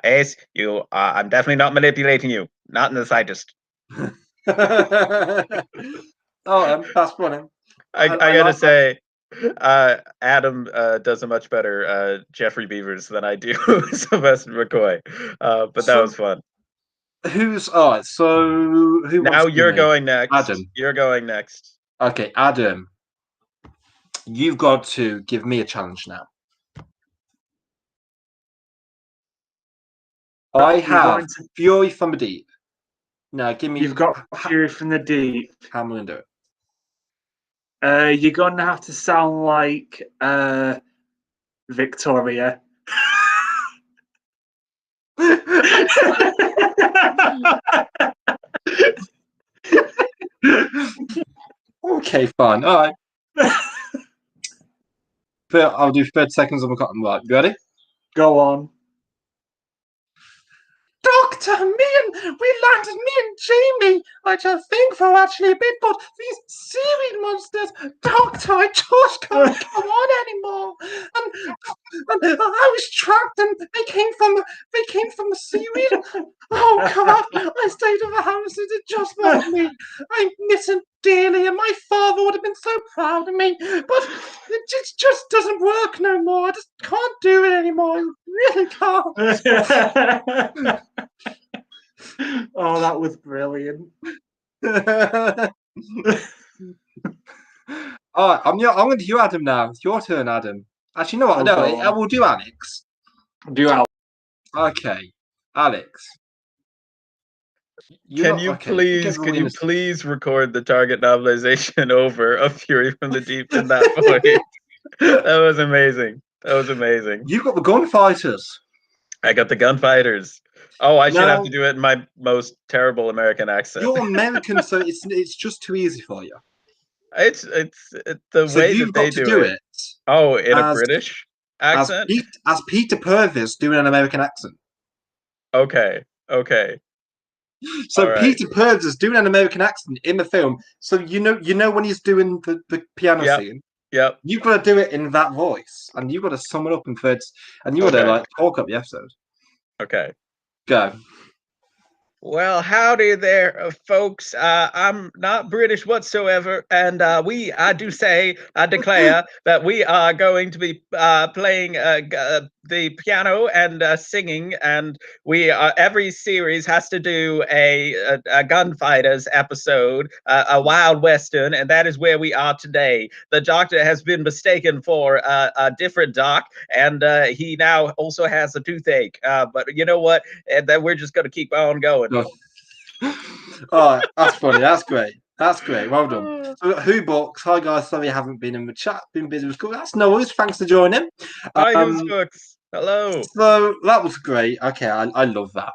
Speaker 4: Ace, you. I'm definitely not manipulating you. Not in the slightest.
Speaker 1: Oh, that's funny.
Speaker 3: I gotta say, Adam does a much better Jeffrey Beavers than I do Sylvester McCoy. But that was fun.
Speaker 1: Who's all right? So who?
Speaker 3: Now you're going next.
Speaker 1: Adam.
Speaker 3: You're going next.
Speaker 1: Okay, Adam. You've got to give me a challenge now. I have Fury from the Deep. Now, give me.
Speaker 2: You've got Fury from the Deep.
Speaker 1: How am I going to do it?
Speaker 2: You're gonna have to sound like Victoria.
Speaker 1: Okay, fine. All right. I'll do 30 seconds on the cotton. Right, you ready?
Speaker 2: Go on.
Speaker 1: Doctor, me and Jamie, I just think for actually a bit, but these seaweed monsters, Doctor, I just can't come on anymore. And I was trapped, and they came from the seaweed. Oh God, I stayed at the house, and it just wasn't me. I miss him dearly, and my father would have been so proud of me, but it just doesn't work no more. I just can't do it anymore. I really can't.
Speaker 2: Oh, that was brilliant.
Speaker 1: All right, I'm going to you, Adam. Now it's your turn, Adam. Actually, no, I will do Alex.
Speaker 2: Do Alex.
Speaker 1: Okay, Alex.
Speaker 3: Can you please record the target novelization over of Fury from the Deep in that voice? That was amazing. That was amazing.
Speaker 1: You got the gunfighters.
Speaker 3: I got the gunfighters. Oh, I should have to do it in my most terrible American accent.
Speaker 1: You're American, so it's just too easy for you.
Speaker 3: It's the way that they do it. Oh, in a British accent?
Speaker 1: As Peter Purvis doing an American accent.
Speaker 3: Okay.
Speaker 1: So Peter Purvis is doing an American accent in the film. So you know when he's doing the piano scene.
Speaker 3: Yep.
Speaker 1: You've got to do it in that voice, and you've got to sum it up in thirds, and you've got to talk up the episode.
Speaker 3: Okay.
Speaker 1: Go.
Speaker 4: Well, howdy there, folks. I'm not British whatsoever, and I declare that we are going to be playing the piano and singing, and every series has to do a gunfighters episode, a wild western, and that is where we are today. The Doctor has been mistaken for a different Doc, and he now also has a toothache. But you know what? That we're just going to keep on going.
Speaker 1: Oh, that's funny. That's great. Well done. So, Who Books? Hi guys. Sorry I haven't been in the chat. Been busy with school. That's no worries. Thanks for joining.
Speaker 3: Hi, Who's Books. Hello.
Speaker 1: So that was great. Okay, I love that.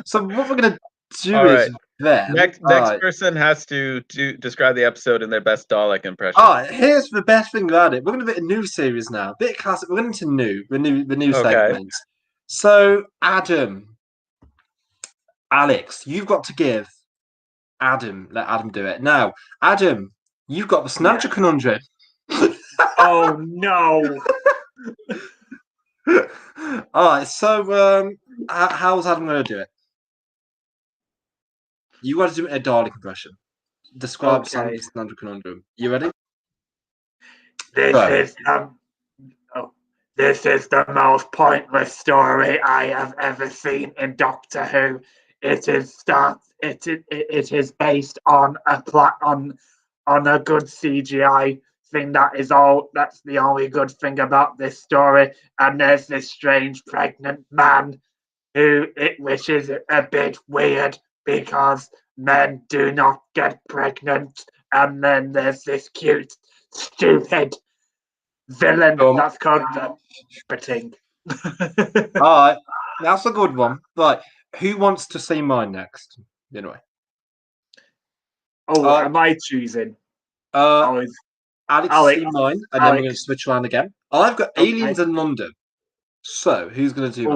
Speaker 1: So what we're gonna do is
Speaker 3: next person has to describe the episode in their best Dalek impression.
Speaker 1: All right. Here's the best thing about it. We're gonna be a new series now. Bit classic. We're going into the new segments. So Adam. Alex, you've got to give Adam, let Adam do it. Now, Adam, you've got the Snatcher conundrum.
Speaker 2: Oh, no.
Speaker 1: All right, so how's Adam going to do it? You got to do it in a Dalek impression. Describe Snatcher conundrum. You ready?
Speaker 2: This is the most pointless story I have ever seen in Doctor Who. It is based on a good CGI thing. That's the only good thing about this story. And there's this strange pregnant man which is a bit weird. because men do not get pregnant. And then there's this cute, stupid villain that's called the Bating.
Speaker 1: All right, that's a good one. Right, who wants to say mine next? Anyway.
Speaker 2: Am I choosing?
Speaker 1: Alex,
Speaker 2: Alex.
Speaker 1: see mine, and then we're going to switch around again. I've got aliens in London. So, who's going to do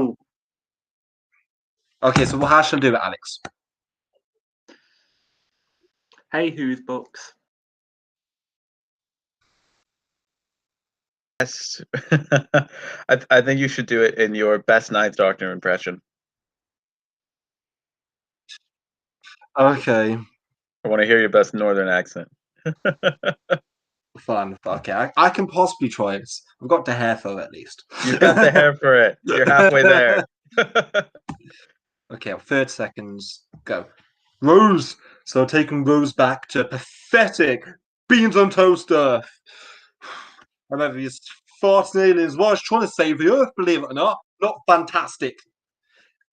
Speaker 1: that? Okay, so how shall I do it, Alex?
Speaker 2: Hey, who's books?
Speaker 3: Yes. I think you should do it in your best Ninth Doctor impression.
Speaker 1: Okay.
Speaker 3: I want to hear your best Northern accent.
Speaker 1: Fun. Okay, I can possibly try it. I've got the hair for it, at least.
Speaker 3: You've got the hair for it. You're halfway there.
Speaker 1: Okay, 30 seconds. Go. Rose. So taking Rose back to pathetic beans on toaster. I remember these farts and aliens. Well, I was trying to save the Earth, believe it or not. Not fantastic.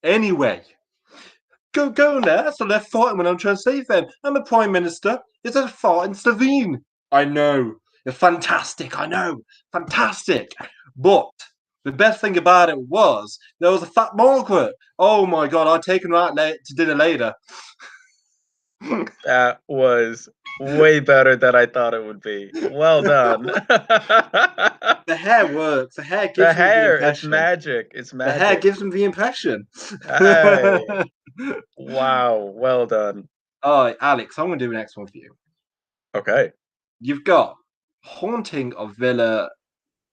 Speaker 1: Anyway. Go in there. That's the left farting when I'm trying to save them. I'm a Prime Minister. Is that a fart in Slovene? I know. You're fantastic. I know. Fantastic. But the best thing about it was there was a fat Margaret. Oh my God. I'd taken her out to dinner later.
Speaker 3: That was way better than I thought it would be. Well done.
Speaker 1: The hair works. The hair gives
Speaker 3: the
Speaker 1: them
Speaker 3: hair,
Speaker 1: the
Speaker 3: it's
Speaker 1: impression.
Speaker 3: magic. It's magic.
Speaker 1: The hair gives them the impression.
Speaker 3: Hey. Wow. Well done.
Speaker 1: All right, Alex, I'm going to do the next one for you.
Speaker 3: Okay.
Speaker 1: You've got Haunting of Villa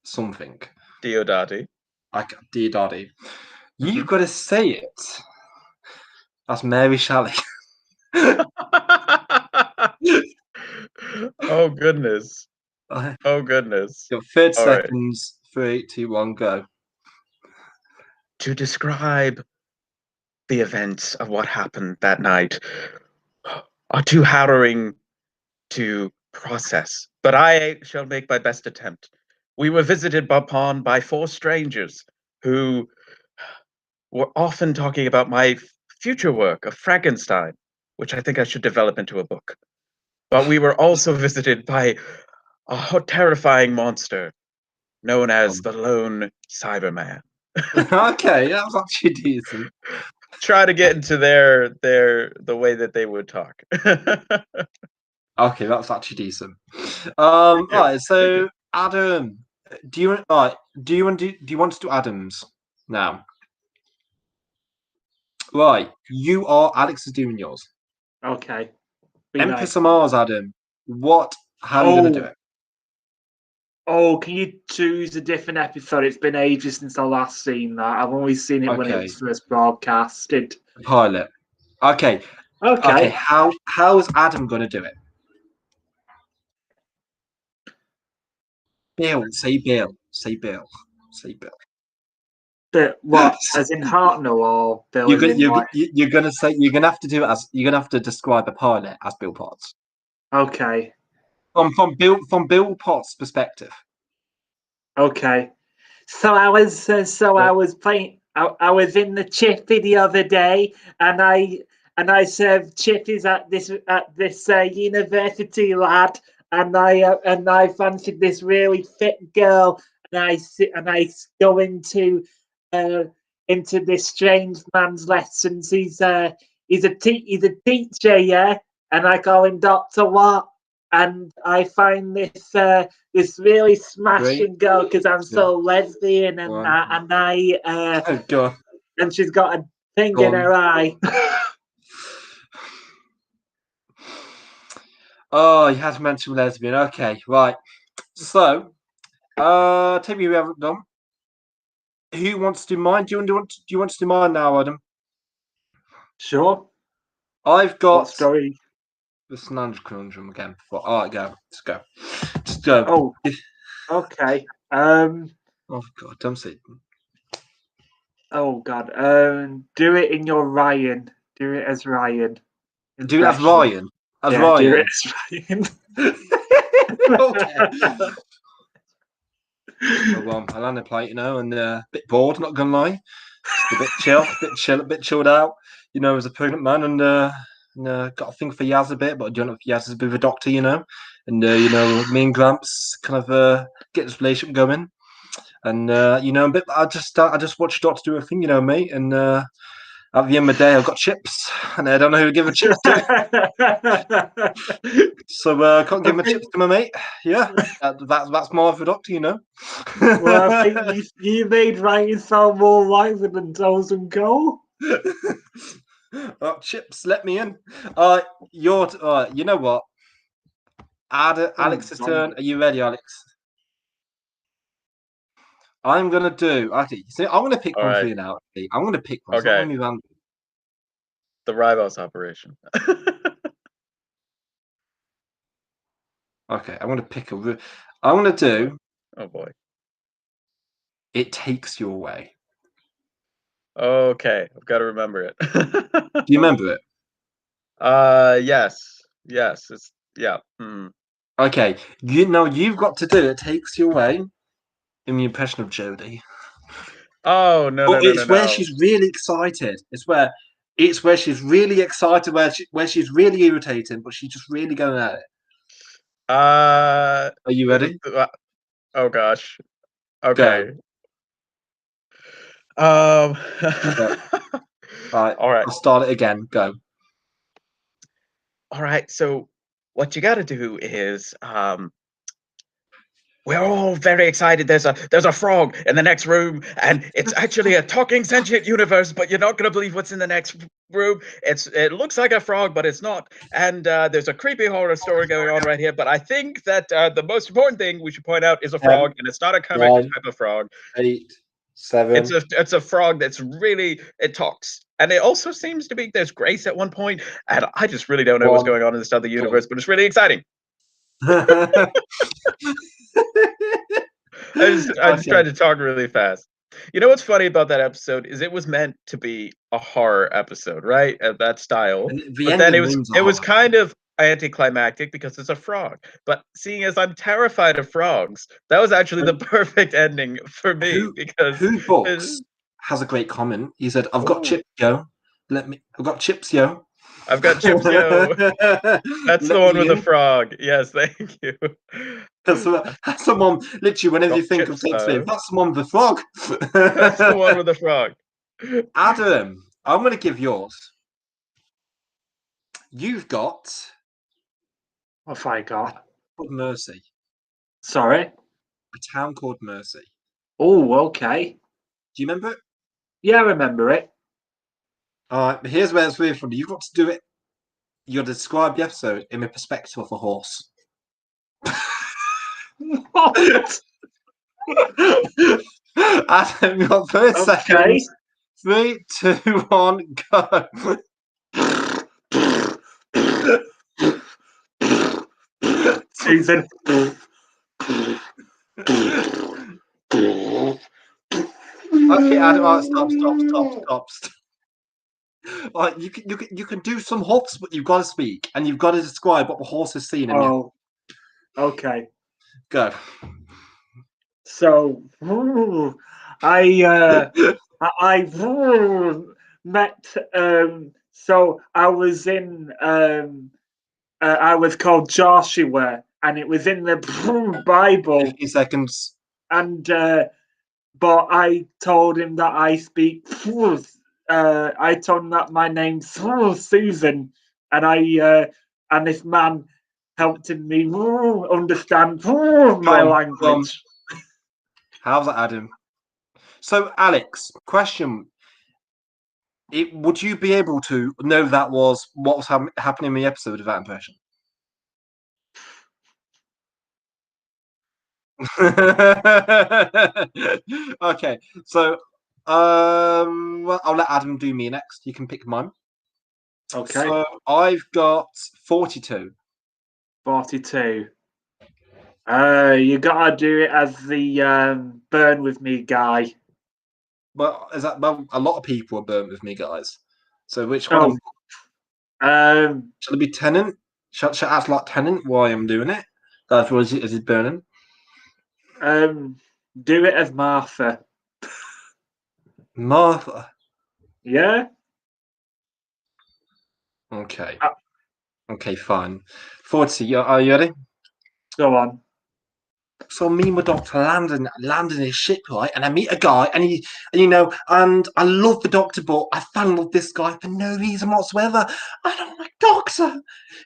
Speaker 1: something.
Speaker 3: Diodati.
Speaker 1: Diodati. You've got to say it. That's Mary Shelley.
Speaker 3: Oh goodness. Oh goodness.
Speaker 1: You've got 30
Speaker 3: All right.
Speaker 1: seconds. 3, 2, 1, go.
Speaker 3: To describe the events of what happened that night are too harrowing to process, but I shall make my best attempt. We were visited upon by 4 strangers who were often talking about my future work of Frankenstein, which I think I should develop into a book. But we were also visited by a terrifying monster known as the Lone Cyberman.
Speaker 1: Okay, that was actually decent.
Speaker 3: Try to get into the way that they would talk.
Speaker 1: Okay, that's actually decent. All right, so Adam, do you want to do Adams now? Right, you are Alex is doing yours.
Speaker 2: Okay.
Speaker 1: Empress of Mars, Adam. How are you going to do it?
Speaker 2: Oh, can you choose a different episode? It's been ages since I last seen that. I've only seen it when it was first broadcasted.
Speaker 1: Pilot. Okay. How is Adam going to do it? Bill. Say Bill. Say Bill. Say Bill.
Speaker 2: But what? As in Hartnell or Bill?
Speaker 1: You're gonna say you're gonna have to do it as you're gonna have to describe a pilot as Bill Potts.
Speaker 2: Okay.
Speaker 1: From Bill Potts' perspective.
Speaker 2: Okay. So I was playing. I was in the Chippy the other day, and I served chippies at this university lad, and I fancied this really fit girl, and I go into this strange man's lessons. He's a teacher, yeah, and I call him Dr. Watt, and I find this really smashing girl because I'm so lesbian,
Speaker 1: Oh God.
Speaker 2: And she's got a thing in her eye.
Speaker 1: Oh, you had to mention lesbian. Okay, right. So, tell me who haven't done. Who wants to do mine? Do you want to do mine now, Adam?
Speaker 2: Sure.
Speaker 1: I've got
Speaker 2: what story?
Speaker 1: The Snange Conundrum again. All right, go. Let's go. Just go.
Speaker 2: Oh, okay.
Speaker 1: Oh God, don't say.
Speaker 2: Oh God. Do it in your Ryan. Do it as Ryan.
Speaker 1: Do it as Ryan. As Ryan.
Speaker 2: Do it as Ryan.
Speaker 1: Okay. Well, I landed plate, and a bit bored. Not gonna lie, just a bit chilled out. as a pregnant man, and got a thing for Yaz a bit, but I don't know if Yaz is a bit of a doctor, and me and Gramps kind of get this relationship going, and a bit. I just watched Doctor do a thing, mate, and at the end of the day, I've got chips, and I don't know who to give the chips to. So I can't give my chips to my mate. Yeah, that's more of a doctor,
Speaker 2: Well, I think you made writing sound more lively than Toes and Co.
Speaker 1: Oh, chips, let me in. You know what? Alex's turn. Are you ready, Alex? I'm gonna do. Actually, see, I'm gonna pick one for you now. I'm gonna pick one.
Speaker 3: Okay.
Speaker 1: So
Speaker 3: the Rivals operation.
Speaker 1: Okay, I'm gonna pick a. I'm gonna do.
Speaker 3: Oh boy.
Speaker 1: It takes you away.
Speaker 3: Okay, I've got to remember it.
Speaker 1: Do you remember it?
Speaker 3: Yes. It's
Speaker 1: Okay, you've got to do it. Takes you away in the impression of Jodie.
Speaker 3: Oh no!
Speaker 1: It's where she's really excited. It's where she's really excited. Where she's really irritating, but she's just really going at it. Are you ready?
Speaker 3: Oh gosh. Okay.
Speaker 1: Go. All right. I'll start it again. Go.
Speaker 3: All right. So what you got to do is we're all very excited. There's a frog in the next room, and it's actually a talking sentient universe. But you're not gonna believe what's in the next room. It looks like a frog, but it's not. And there's a creepy horror story going on right here. But I think that the most important thing we should point out is a frog, and it's not a comic type of frog.
Speaker 1: 8, 7.
Speaker 3: It's a frog that's really it talks. And it also seems to be there's Grace at one point, and I just really don't know what's going on in this other universe, but it's really exciting. I just tried to talk really fast. You know what's funny about that episode is it was meant to be a horror episode, right? At that style. But then it was kind of anticlimactic because it's a frog. But seeing as I'm terrified of frogs, that was actually the perfect ending for me because
Speaker 1: Who Books has a great comment. He said, "I've got chips, yo. I've got chips, yo.
Speaker 3: I've got chips, yo." That's the one with the frog. Yes, thank you.
Speaker 1: That's someone literally whenever you think of Shakespeare, that's the one with the frog.
Speaker 3: That's the one with the frog.
Speaker 1: Adam, I'm going to give yours. You've got.
Speaker 2: What have I got?
Speaker 1: Mercy.
Speaker 2: Sorry?
Speaker 1: A town called Mercy.
Speaker 2: Oh, okay.
Speaker 1: Do you remember it?
Speaker 2: Yeah, I remember it.
Speaker 1: All right, but here's where it's weird for you. You've got to do it. You got to describe the episode in the perspective of a horse.
Speaker 2: What?
Speaker 1: Adam, you got 30 seconds. 3, 2, 1, go.
Speaker 2: Susan.
Speaker 1: Okay, Adam, right, stop. Right, you can do some horse, but you've got to speak and you've got to describe what the horse has seen in you.
Speaker 2: Oh, okay.
Speaker 1: Go.
Speaker 2: So, I met. So I was in. I was called Joshua, and it was in the Bible.
Speaker 1: 50 seconds.
Speaker 2: And but I told him that I speak. I told him that my name's Susan, and and this man helped me understand my language.
Speaker 1: How's that, Adam? So, Alex, question: would you be able to know that was what was happening in the episode of that impression? Okay, so well, I'll let Adam do me next. You can pick mine.
Speaker 2: Okay.
Speaker 1: So I've got 42.
Speaker 2: 42. You gotta do it as the burn with me guy.
Speaker 1: Well, a lot of people are burnt with me, guys. So which one? Shall it be Tenant? Shall I ask like Tenant why I'm doing it? That's what is it burning?
Speaker 2: Do it as Martha.
Speaker 1: Martha.
Speaker 2: Yeah.
Speaker 1: Okay.
Speaker 2: Uh,
Speaker 1: Okay, fine. 40, are you ready?
Speaker 2: Go on.
Speaker 1: So me and my doctor land in his ship, right? And I meet a guy, and and I love the doctor, but I fell in love with this guy for no reason whatsoever. I don't like doctor,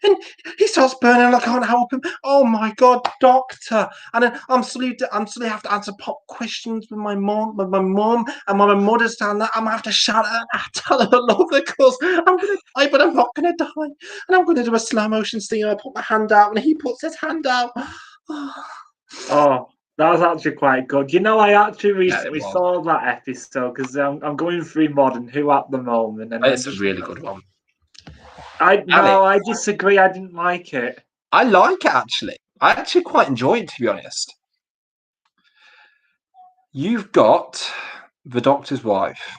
Speaker 1: and he starts burning, and I can't help him. Oh my god, doctor! And then I'm slowly have to answer pop questions with my mom, and when my mother's down there, I'm gonna have to shout at her, and tell her I love her, because I'm gonna die, but I'm not gonna die, and I'm gonna do a slow motion scene. I put my hand out, and he puts his hand out.
Speaker 2: Oh, that was actually quite good. You know, I actually
Speaker 1: Yeah, it
Speaker 2: recently
Speaker 1: was.
Speaker 2: saw that episode because I'm going through Modern Who at the moment, and
Speaker 1: It's a really good one.
Speaker 2: I disagree. I didn't like it.
Speaker 1: I like it, actually. I actually quite enjoy it, to be honest. You've got the Doctor's wife.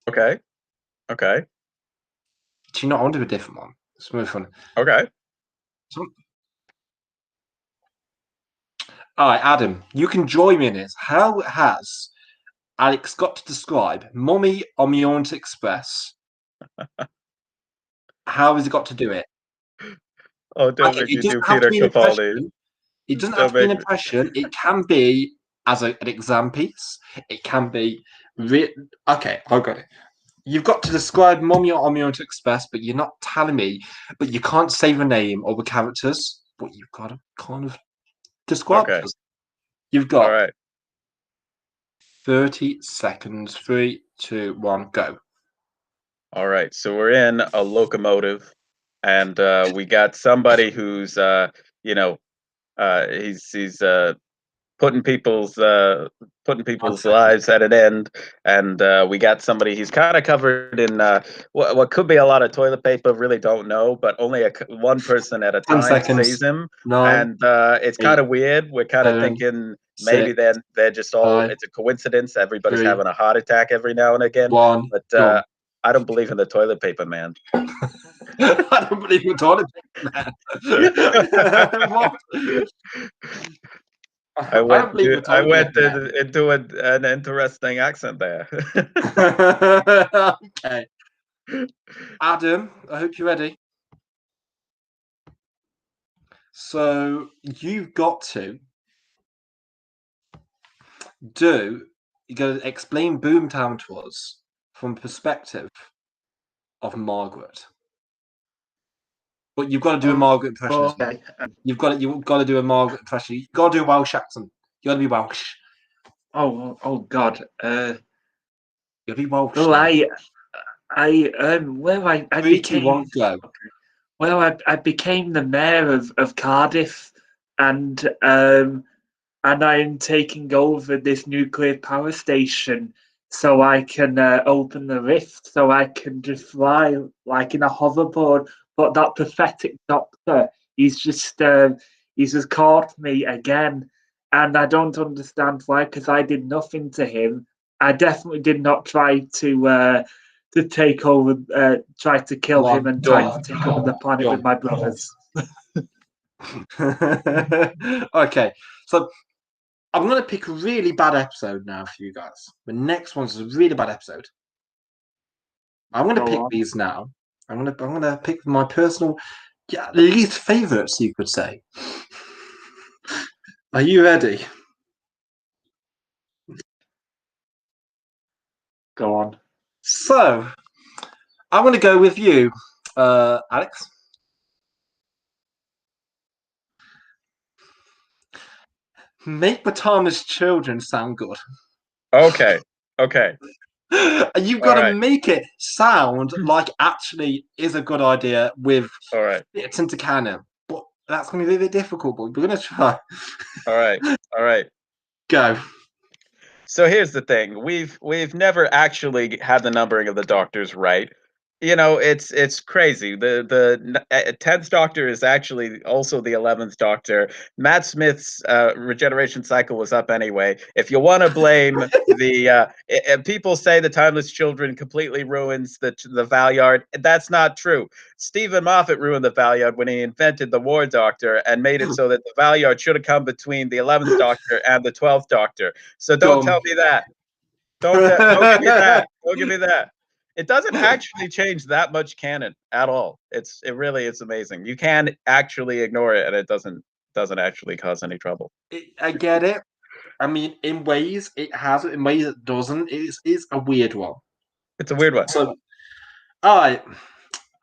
Speaker 3: Okay. Okay.
Speaker 1: Do you not want to do a different one? It's more fun.
Speaker 3: Okay.
Speaker 1: All right, Adam, you can join me in this. How has Alex got to describe Mummy on the Orient Express? How has he got to do it?
Speaker 3: Oh, don't
Speaker 1: Okay,
Speaker 3: make
Speaker 1: it
Speaker 3: me do
Speaker 1: doesn't have to
Speaker 3: Peter
Speaker 1: be an
Speaker 3: Capaldi.
Speaker 1: impression. It doesn't have
Speaker 3: Don't
Speaker 1: to be an
Speaker 3: make me.
Speaker 1: impression. It can be as an exam piece. It can be. Okay, I got it. You've got to describe Mummy on the Orient Express, but you're not telling me. But you can't say the name or the characters. But you've got to kind of describe
Speaker 3: Okay.
Speaker 1: us. You've
Speaker 3: All
Speaker 1: got
Speaker 3: right.
Speaker 1: 30 seconds. 3, 2, 1, go.
Speaker 3: All right. So we're in a locomotive, and we got somebody who's he's putting people's lives at an end, and we got somebody. He's kind of covered in what could be a lot of toilet paper. Really don't know, but only one person at a
Speaker 1: 10
Speaker 3: time
Speaker 1: seconds.
Speaker 3: sees him,
Speaker 1: 9,
Speaker 3: and it's kind of weird. We're kind of
Speaker 1: 7,
Speaker 3: thinking maybe
Speaker 1: 6,
Speaker 3: they're just all.
Speaker 1: 5,
Speaker 3: It's a coincidence. Everybody's
Speaker 1: 3,
Speaker 3: having a heart attack every now and again,
Speaker 1: 1,
Speaker 3: but
Speaker 1: go.
Speaker 3: I don't believe in the toilet paper, man.
Speaker 1: I don't believe in toilet paper, man. What?
Speaker 3: I
Speaker 1: I
Speaker 3: went
Speaker 1: don't believe in
Speaker 3: to, I
Speaker 1: toilet
Speaker 3: went
Speaker 1: paper, man.
Speaker 3: into an interesting accent there.
Speaker 1: Okay. Adam, I hope you're ready. So you've got to you got to explain Boomtown to us from the perspective of Margaret. But you've got to do a Margaret impression as well.
Speaker 2: Okay.
Speaker 1: You've got to do a Margaret impression. You've got to do a Welsh accent. You got to be Welsh.
Speaker 2: Oh God.
Speaker 1: You got to be Welsh.
Speaker 2: Well, I
Speaker 1: 3, 2,
Speaker 2: became
Speaker 1: 1, go.
Speaker 2: I became the mayor of Cardiff, and I'm taking over this nuclear power station so I can open the rift, so I can just fly like in a hoverboard. But that pathetic doctor, he's just caught me again, and I don't understand why. Because I did nothing to him. I definitely did not try to take over, try to kill him, and try to take over the planet with my brothers.
Speaker 1: Okay, so I'm going to pick a really bad episode now for you guys. The next one's a really bad episode. I'm going to pick these now. I'm going to pick my personal least favourites, you could say. Are you ready?
Speaker 2: Go on.
Speaker 1: So, I'm going to go with you, Alex. Make Batama's children sound good.
Speaker 3: Okay.
Speaker 1: You've got to make it sound like actually is a good idea with bits into canon. But that's going to be a bit difficult, but we're going to try.
Speaker 3: All right.
Speaker 1: Go.
Speaker 3: So here's the thing: we've never actually had the numbering of the Doctors right. You know, it's crazy. The 10th Doctor is actually also the 11th Doctor. Matt Smith's regeneration cycle was up anyway. If you want to blame people say the Timeless Children completely ruins the Valyard. That's not true. Stephen Moffat ruined the Valyard when he invented the War Doctor and made it so that the Valyard should have come between the 11th Doctor and the 12th Doctor. So don't tell me that. Don't give me that. Don't give me that. It doesn't actually change that much canon at all. It really is amazing. You can actually ignore it, and it doesn't actually cause any trouble.
Speaker 1: I get it. I mean, in ways it has it, in ways it doesn't. It's a weird one.
Speaker 3: It's a weird one.
Speaker 1: So, all right,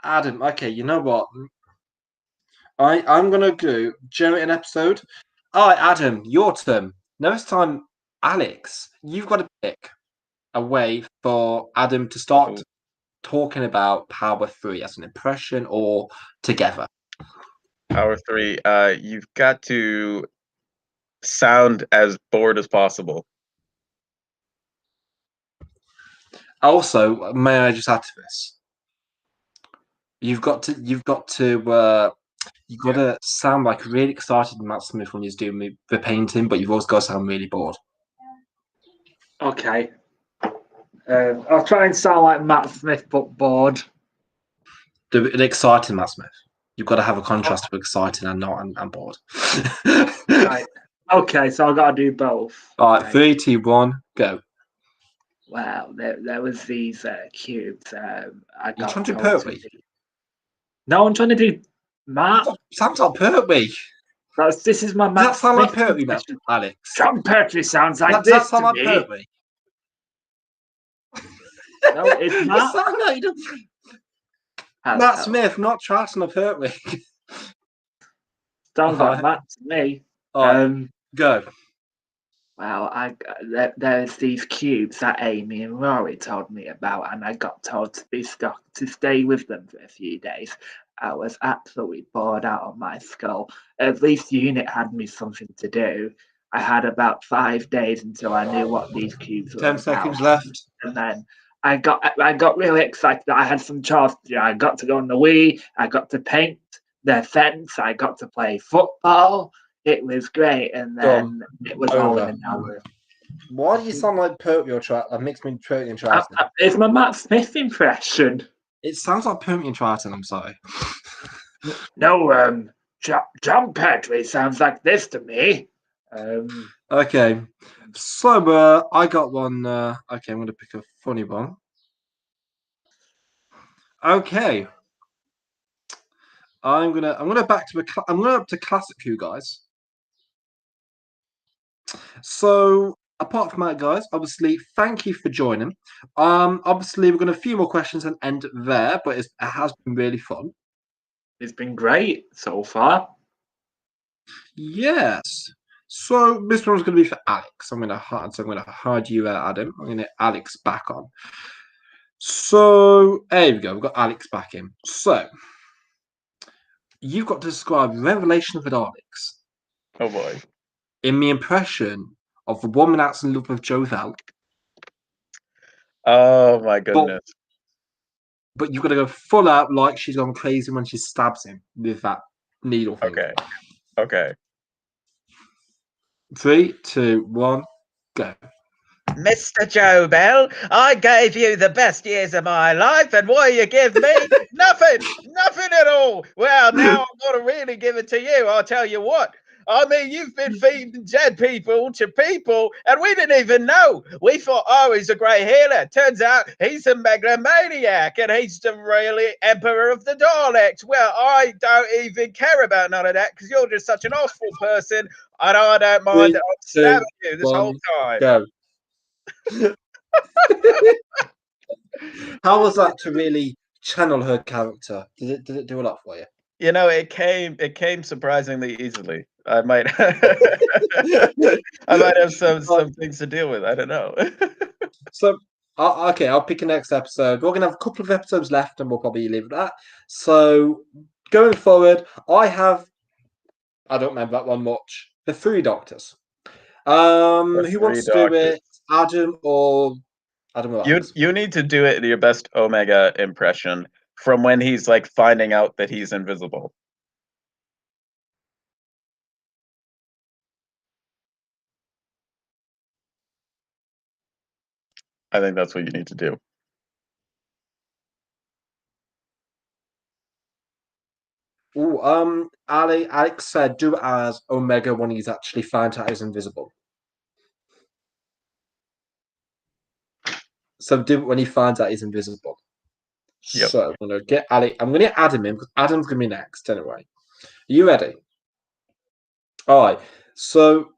Speaker 1: Adam. Okay, you know what? I'm gonna go generate an episode. All right, Adam, your turn. Next time, Alex, you've got to pick a way for Adam to start talking about Power 3 as an impression or together.
Speaker 3: Power 3. You've got to sound as bored as possible.
Speaker 1: Also, may I just add to this? You've got to sound like really excited, Matt Smith, when he's doing the painting, but you've also got to sound really bored.
Speaker 2: Okay. I'll try and sound like Matt Smith, but bored.
Speaker 1: The exciting Matt Smith. You've got to have a contrast of exciting and not and bored.
Speaker 2: Right. Okay, so I've got to do both.
Speaker 1: All right,
Speaker 2: Okay.
Speaker 1: 3, 2, 1, go.
Speaker 2: Well, there was these cubes. I got
Speaker 1: trying to do
Speaker 2: told
Speaker 1: Pertwee?
Speaker 2: No, I'm trying to do Matt.
Speaker 1: Sounds like Pertwee.
Speaker 2: This is my
Speaker 1: Does
Speaker 2: Matt
Speaker 1: that sound like
Speaker 2: Smith
Speaker 1: Pertwee, Matt,
Speaker 2: impression.
Speaker 1: Alex?
Speaker 2: John Pertwee sounds like
Speaker 1: Does
Speaker 2: this
Speaker 1: that sound
Speaker 2: to
Speaker 1: like
Speaker 2: me.
Speaker 1: Pertwee?
Speaker 2: No, it's Matt.
Speaker 1: Sound like Matt Smith, not Charlton or Pertwee.
Speaker 2: Sounds like Matt to me.
Speaker 1: Go.
Speaker 2: Well, there's these cubes that Amy and Rory told me about, and I got told to stay with them for a few days. I was absolutely bored out of my skull. At least Unit had me something to do. I had about 5 days until I knew what these cubes were
Speaker 1: 10
Speaker 2: about.
Speaker 1: seconds left.
Speaker 2: And then I got really excited that I had some chores to do. I got to go on the Wii. I got to paint the fence. I got to play football. It was great, and then it was all in an hour.
Speaker 1: Why do you sound like Pertwee or Charlton? That makes me Pertwee and Charlton.
Speaker 2: It's my Matt Smith impression.
Speaker 1: It sounds like Pertwee and Charlton, I'm sorry.
Speaker 2: No, John Pertwee sounds like this to me.
Speaker 1: Okay, so I got one. Okay, I'm going to pick a funny one. Okay, I'm gonna up to classic Who, guys. So apart from that, guys, obviously, thank you for joining. Obviously, we're going to a few more questions and end there, but it has been really fun.
Speaker 2: It's been great so far.
Speaker 1: Yes. So this one's going to be for Alex. I'm going to hide you out, Adam. I'm going to get Alex back on. So there we go. We've got Alex back in. So you've got to describe Revelation of the Daleks.
Speaker 3: Oh boy.
Speaker 1: In the impression of the woman that's in love with Jovel.
Speaker 3: Oh my goodness.
Speaker 1: But you've got to go full out like she's gone crazy when she stabs him with that needle thing.
Speaker 3: Okay.
Speaker 1: 3, 2, 1, go.
Speaker 4: Mr. Jobel, I gave you the best years of my life, and what do you give me? Nothing at all. Well, now I'm going to really give it to you. I'll tell you what. I mean, you've been feeding dead people to people, and we didn't even know. We thought, oh, he's a great healer. Turns out he's a megalomaniac, and he's the really emperor of the Daleks. Well, I don't even care about none of that, because you're just such an awful person, and I don't mind that I'm stabbing you this whole time.
Speaker 1: Go. How was that to really channel her character? Did it do a lot for you?
Speaker 3: You know, it came surprisingly easily. I might have some things to deal with. I don't know.
Speaker 1: So okay, I'll pick a next episode. We're gonna have a couple of episodes left, and we'll probably leave it at that. So going forward, I don't remember that one much. The 3 Doctors. Who wants to do it? Adam or Alex?
Speaker 3: You need to do it in your best Omega impression from when he's like finding out that he's invisible. I think that's what you need to do.
Speaker 1: Alex said do it as Omega when he's actually found out he's invisible. So do it when he finds out he's invisible.
Speaker 3: Yep.
Speaker 1: So I'm gonna get Alex. I'm gonna get Adam in because Adam's gonna be next anyway. Are you ready? All right. So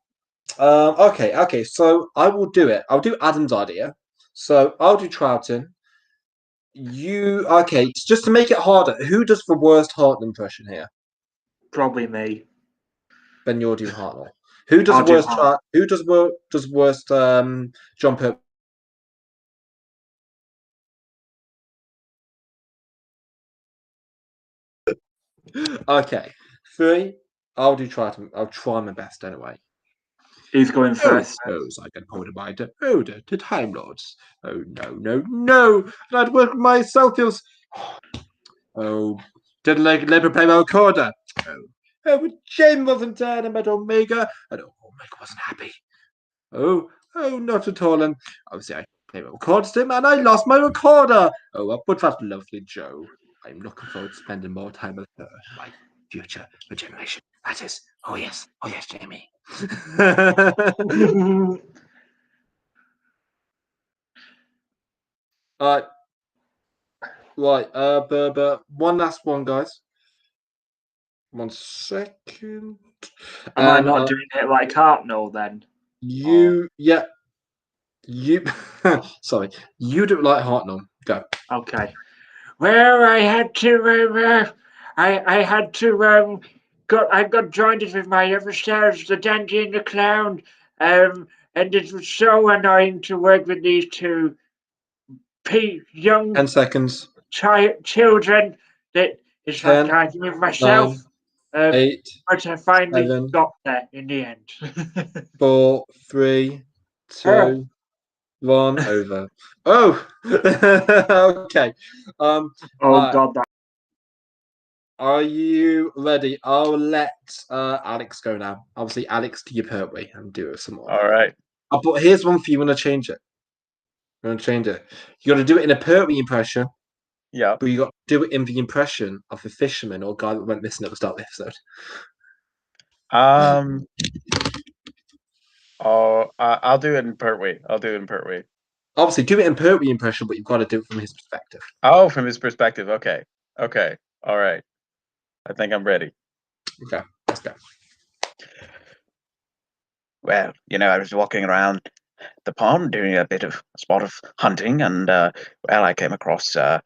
Speaker 1: okay. So I will do it. I'll do Adam's idea. So I'll do Troughton. You okay? Just to make it harder, who does the worst Hartnell impression here?
Speaker 2: Probably me.
Speaker 1: Then you'll do Hartnell. Who does
Speaker 2: I'll do
Speaker 1: worst?
Speaker 2: Hartnell.
Speaker 1: Who does worst? John Pertwee. Okay, 3. I'll do Troughton. I'll try my best anyway.
Speaker 2: He's going first.
Speaker 1: Suppose I can hold my order to Time Lords. Oh no! And I'd work myself. Feels. Oh, didn't let play my recorder. But James wasn't there, and Omega, and Omega wasn't happy. Oh, not at all. And obviously, I played my records to him, and I lost my recorder. Oh, but that lovely Joe. I'm looking forward to spending more time with her, my future regeneration. That is. Oh yes, Jamie. Right. But one last one, guys. 1 second.
Speaker 2: Am I not doing it like Hartnell then?
Speaker 1: You. Sorry. You do it like Hartnell. Go.
Speaker 2: Okay. Well, I had to. I got joined with my other stars, the dandy and the clown. And it was so annoying to work with these two young
Speaker 1: 10 seconds.
Speaker 2: children that it's like
Speaker 1: 10,
Speaker 2: arguing with myself.
Speaker 1: 9, 8,
Speaker 2: But I finally
Speaker 1: 7,
Speaker 2: got there in the end.
Speaker 1: 4, 3, 2, 1. Over. Oh. Okay.
Speaker 2: God, that.
Speaker 1: Are you ready? I'll let Alex go now. Obviously, Alex, do your Pertwee and do it some more.
Speaker 3: All right.
Speaker 1: But here's one for you. I'm gonna change it. You got to do it in a Pertwee impression.
Speaker 3: Yeah.
Speaker 1: But you got to do it in the impression of the fisherman or guy that went missing at the start of the episode.
Speaker 3: I'll do it in Pertwee.
Speaker 1: Obviously, do it in Pertwee impression, but you've got to do it from his perspective.
Speaker 3: Oh, from his perspective. Okay. All right. I think I'm ready.
Speaker 1: Okay, let's go.
Speaker 3: Well, I was walking around the pond doing a spot of hunting, and I came across a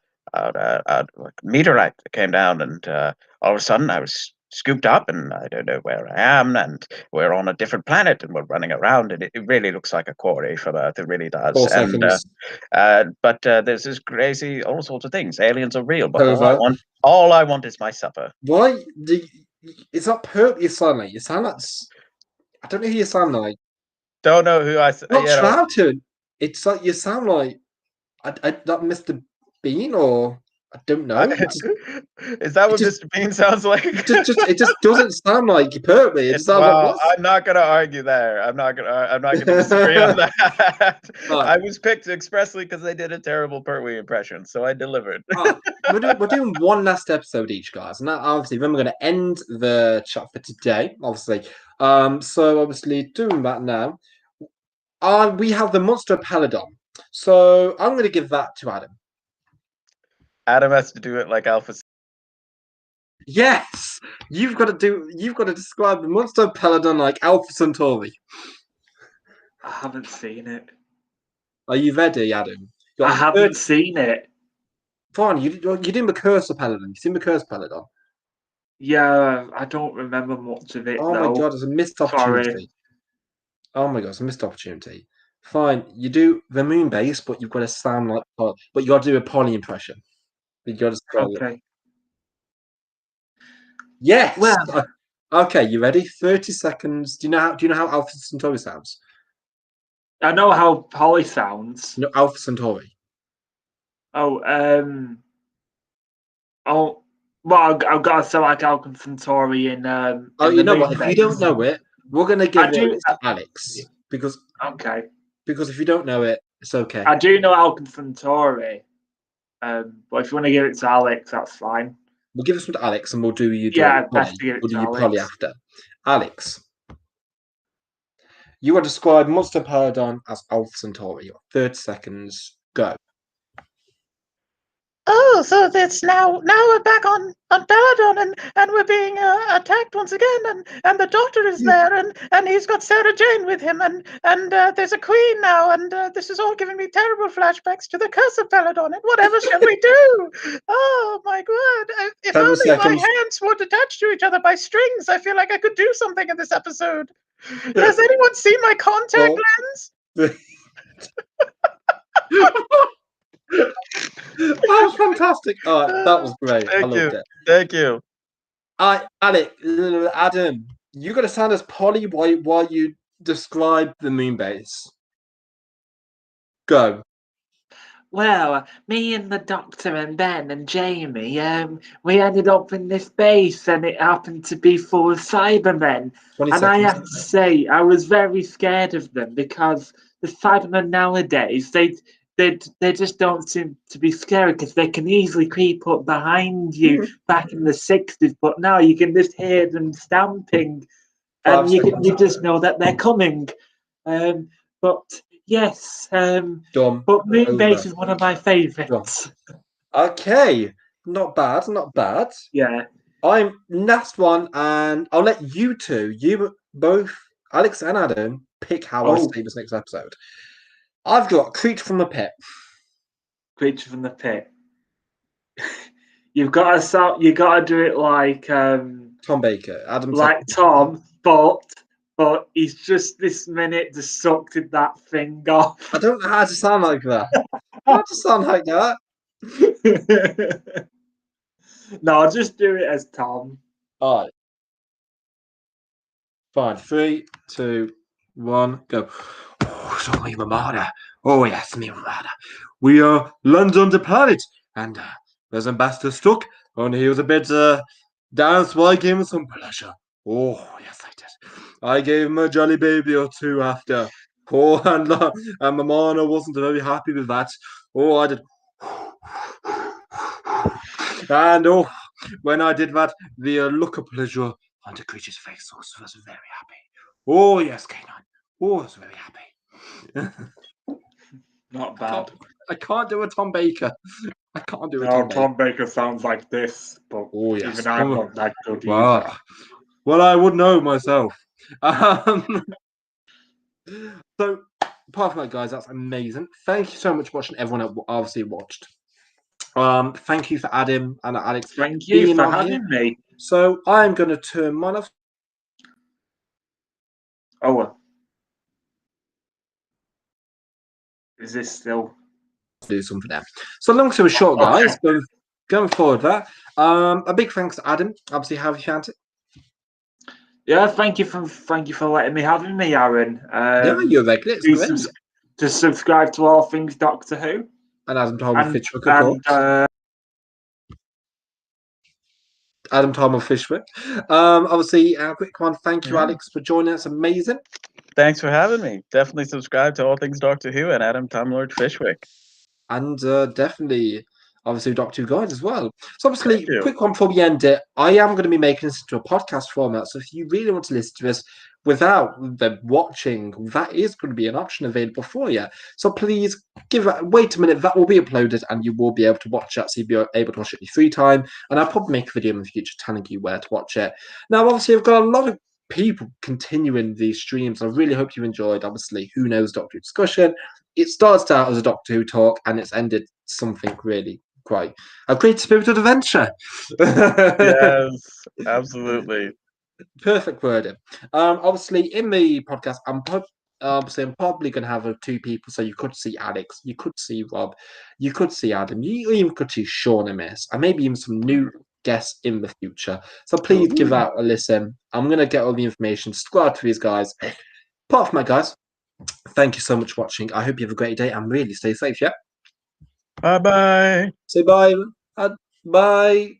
Speaker 3: meteorite that came down, and all of a sudden I was scooped up, and I don't know where I am, and we're on a different planet, and we're running around, and it really looks like a quarry from Earth. It really does.
Speaker 1: 4 seconds.
Speaker 3: But there's this crazy, all sorts of things. Aliens are real, but
Speaker 1: Over.
Speaker 3: all I want is my supper.
Speaker 1: Why? It's not Pertwee you sound like. You sound like. I don't know who you sound like.
Speaker 3: Don't know who I.
Speaker 1: Not Troughton. It's like you sound like. Not Mr. Bean or. I don't know.
Speaker 3: Is that what Mr. Bean sounds like?
Speaker 1: It just doesn't sound like Pertwee. It sounds like.
Speaker 3: I'm not gonna argue there. I'm not gonna disagree on that.
Speaker 1: Right.
Speaker 3: I was picked expressly because they did a terrible Pertwee impression, so I delivered.
Speaker 1: We're doing one last episode each, guys, and that, obviously then we're going to end the chat for today. Obviously, so obviously doing that now. We have the Monster Paladon, so I'm going to give that to Adam.
Speaker 3: Adam has to do it like Alpha.
Speaker 1: Yes, you've got to describe the Monster Paladon like Alpha Centauri.
Speaker 2: I haven't seen it.
Speaker 1: Are you ready, Adam?
Speaker 2: I haven't seen it.
Speaker 1: Fine, you're doing the Cursor Paladon. You've seen the Cursor Paladon?
Speaker 2: Yeah, I don't remember much of it.
Speaker 1: Oh my god, it's a missed opportunity. Sorry. Oh my god, it's a missed opportunity. Fine, you do the moon base, but you've got to sound like, but you got to do a Polly impression. You got to spell it.
Speaker 2: Okay.
Speaker 1: Yes. Well. Okay, you ready? 30 seconds. Do you know how Alpha Centauri sounds?
Speaker 2: I know how Polly sounds.
Speaker 1: No, Alpha Centauri.
Speaker 2: Oh, well, I've got to sound like Alpha Centauri in.
Speaker 1: You know what? If you don't know it, we're gonna give it to Alex because.
Speaker 2: Okay.
Speaker 1: Because if you don't know it, it's okay.
Speaker 2: I do know Alpha Centauri, but if you want to give it to Alex, that's fine.
Speaker 1: We'll give this one to Alex, and we'll do you.
Speaker 2: Best to give it to Alex.
Speaker 1: Polly after. Alex, you are described Monster Paladon as Alpha Centauri. 30 seconds. Go.
Speaker 4: Oh, so that's now we're back on Peladon and we're being attacked once again and the doctor is there and he's got Sarah Jane with him and there's a queen now and this is all giving me terrible flashbacks to the curse of Peladon and whatever shall we do? Oh my god! If
Speaker 1: 10
Speaker 4: only
Speaker 1: seconds.
Speaker 4: my hands weren't attached to each other by strings, I feel like I could do something in this episode. Has anyone seen my contact lens?
Speaker 1: That was fantastic. All right, that was great. I loved it.
Speaker 3: Thank you.
Speaker 1: Alec, Adam, you got to sound as Polly while you describe the moon base. Go.
Speaker 2: Well, me and the doctor and Ben and Jamie, we ended up in this base and it happened to be full of Cybermen.
Speaker 1: 20
Speaker 2: And I
Speaker 1: seconds.
Speaker 2: have to say, I was very scared of them because the Cybermen nowadays, they just don't seem to be scary because they can easily creep up behind you back in the 60s, but now you can just hear them stamping and
Speaker 1: 5
Speaker 2: you
Speaker 1: seconds.
Speaker 2: just know that they're coming. But yes,
Speaker 1: Done.
Speaker 2: but Moonbase
Speaker 1: Over.
Speaker 2: is one of my favourites.
Speaker 1: Okay. Not bad. Not bad.
Speaker 2: Yeah.
Speaker 1: I'm last one, and I'll let you two, you both, Alex and Adam, pick how I say this next episode. I've got Creature from the Pit.
Speaker 2: Creature from the Pit. You've got to do it like
Speaker 1: Tom Baker. Adam.
Speaker 2: like Tom, but he's just this minute just sucked that thing off.
Speaker 1: I don't know how to sound like that. How to sound like that?
Speaker 2: No, just do it as Tom.
Speaker 1: All right. Fine. 3, 2, 1, go. Oh, it's only Ramada. Oh, yes, me Ramada. We land on the planet, and there's Ambassador stuck, and he was a bit down, so I gave him some pleasure. Oh, yes, I did. I gave him a jelly baby or two after. Oh, and Mamana wasn't very happy with that. Oh, I did. And oh, when I did that, the look of pleasure on the creature's face was very happy. Oh, yes, K9. Oh, I was very happy.
Speaker 2: Not bad.
Speaker 1: I can't do a Tom Baker. I can't do a
Speaker 2: No,
Speaker 1: Tom Baker.
Speaker 2: Tom Baker sounds like this, but
Speaker 1: Oh, yes.
Speaker 2: even I'm not that good either.
Speaker 1: Wow. Well, I would know myself. So, apart from that, guys, that's amazing. Thank you so much for watching. Everyone that obviously watched. Thank you for Adam and Alex.
Speaker 2: Thank you
Speaker 1: being
Speaker 2: for
Speaker 1: on
Speaker 2: having
Speaker 1: here.
Speaker 2: me.
Speaker 1: So I'm going to turn mine off.
Speaker 2: Oh, well. Is this still?
Speaker 1: Do something there. So long story short, guys, going forward that. A big thanks to Adam. Obviously, how have you found it?
Speaker 2: Yeah, thank you for letting me having me, Aaron.
Speaker 1: Yeah, you're regular. It's great.
Speaker 2: To subscribe to all things Doctor Who.
Speaker 1: And Adam Tom of Fishwick, of
Speaker 2: and
Speaker 1: course. Adam Tom of Fishwick. Obviously, a quick one. Thank you, Alex, for joining us. Amazing.
Speaker 3: Thanks for having me. Definitely subscribe to all things Doctor Who and Adam Timelord Fishwick.
Speaker 1: And definitely, obviously, Doctor Who Guide as well. So, obviously, quick one before we end it. I am going to be making this into a podcast format. So, if you really want to listen to this without the watching, that is going to be an option available for you. So, please wait a minute. That will be uploaded and you will be able to watch that. So, you'll be able to watch it in your free time. And I'll probably make a video in the future telling you where to watch it. Now, obviously, I've got a lot of people continuing these streams. I really hope you enjoyed. Obviously, Who Knows Doctor Who discussion. It started out as a Doctor Who talk and it's ended something really quite a great spirited adventure.
Speaker 3: Yes, absolutely.
Speaker 1: Perfect wording. Obviously, in the podcast, I'm probably going to have 2 people. So you could see Alex, you could see Rob, you could see Adam, you even could see Sean and Miss, and maybe even some new guests in the future. So please give that a listen. I'm going to get all the information, subscribe to these guys. Apart from that, guys, thank you so much for watching. I hope you have a great day and really stay safe, yeah?
Speaker 3: Bye-bye.
Speaker 1: Say bye. Bye.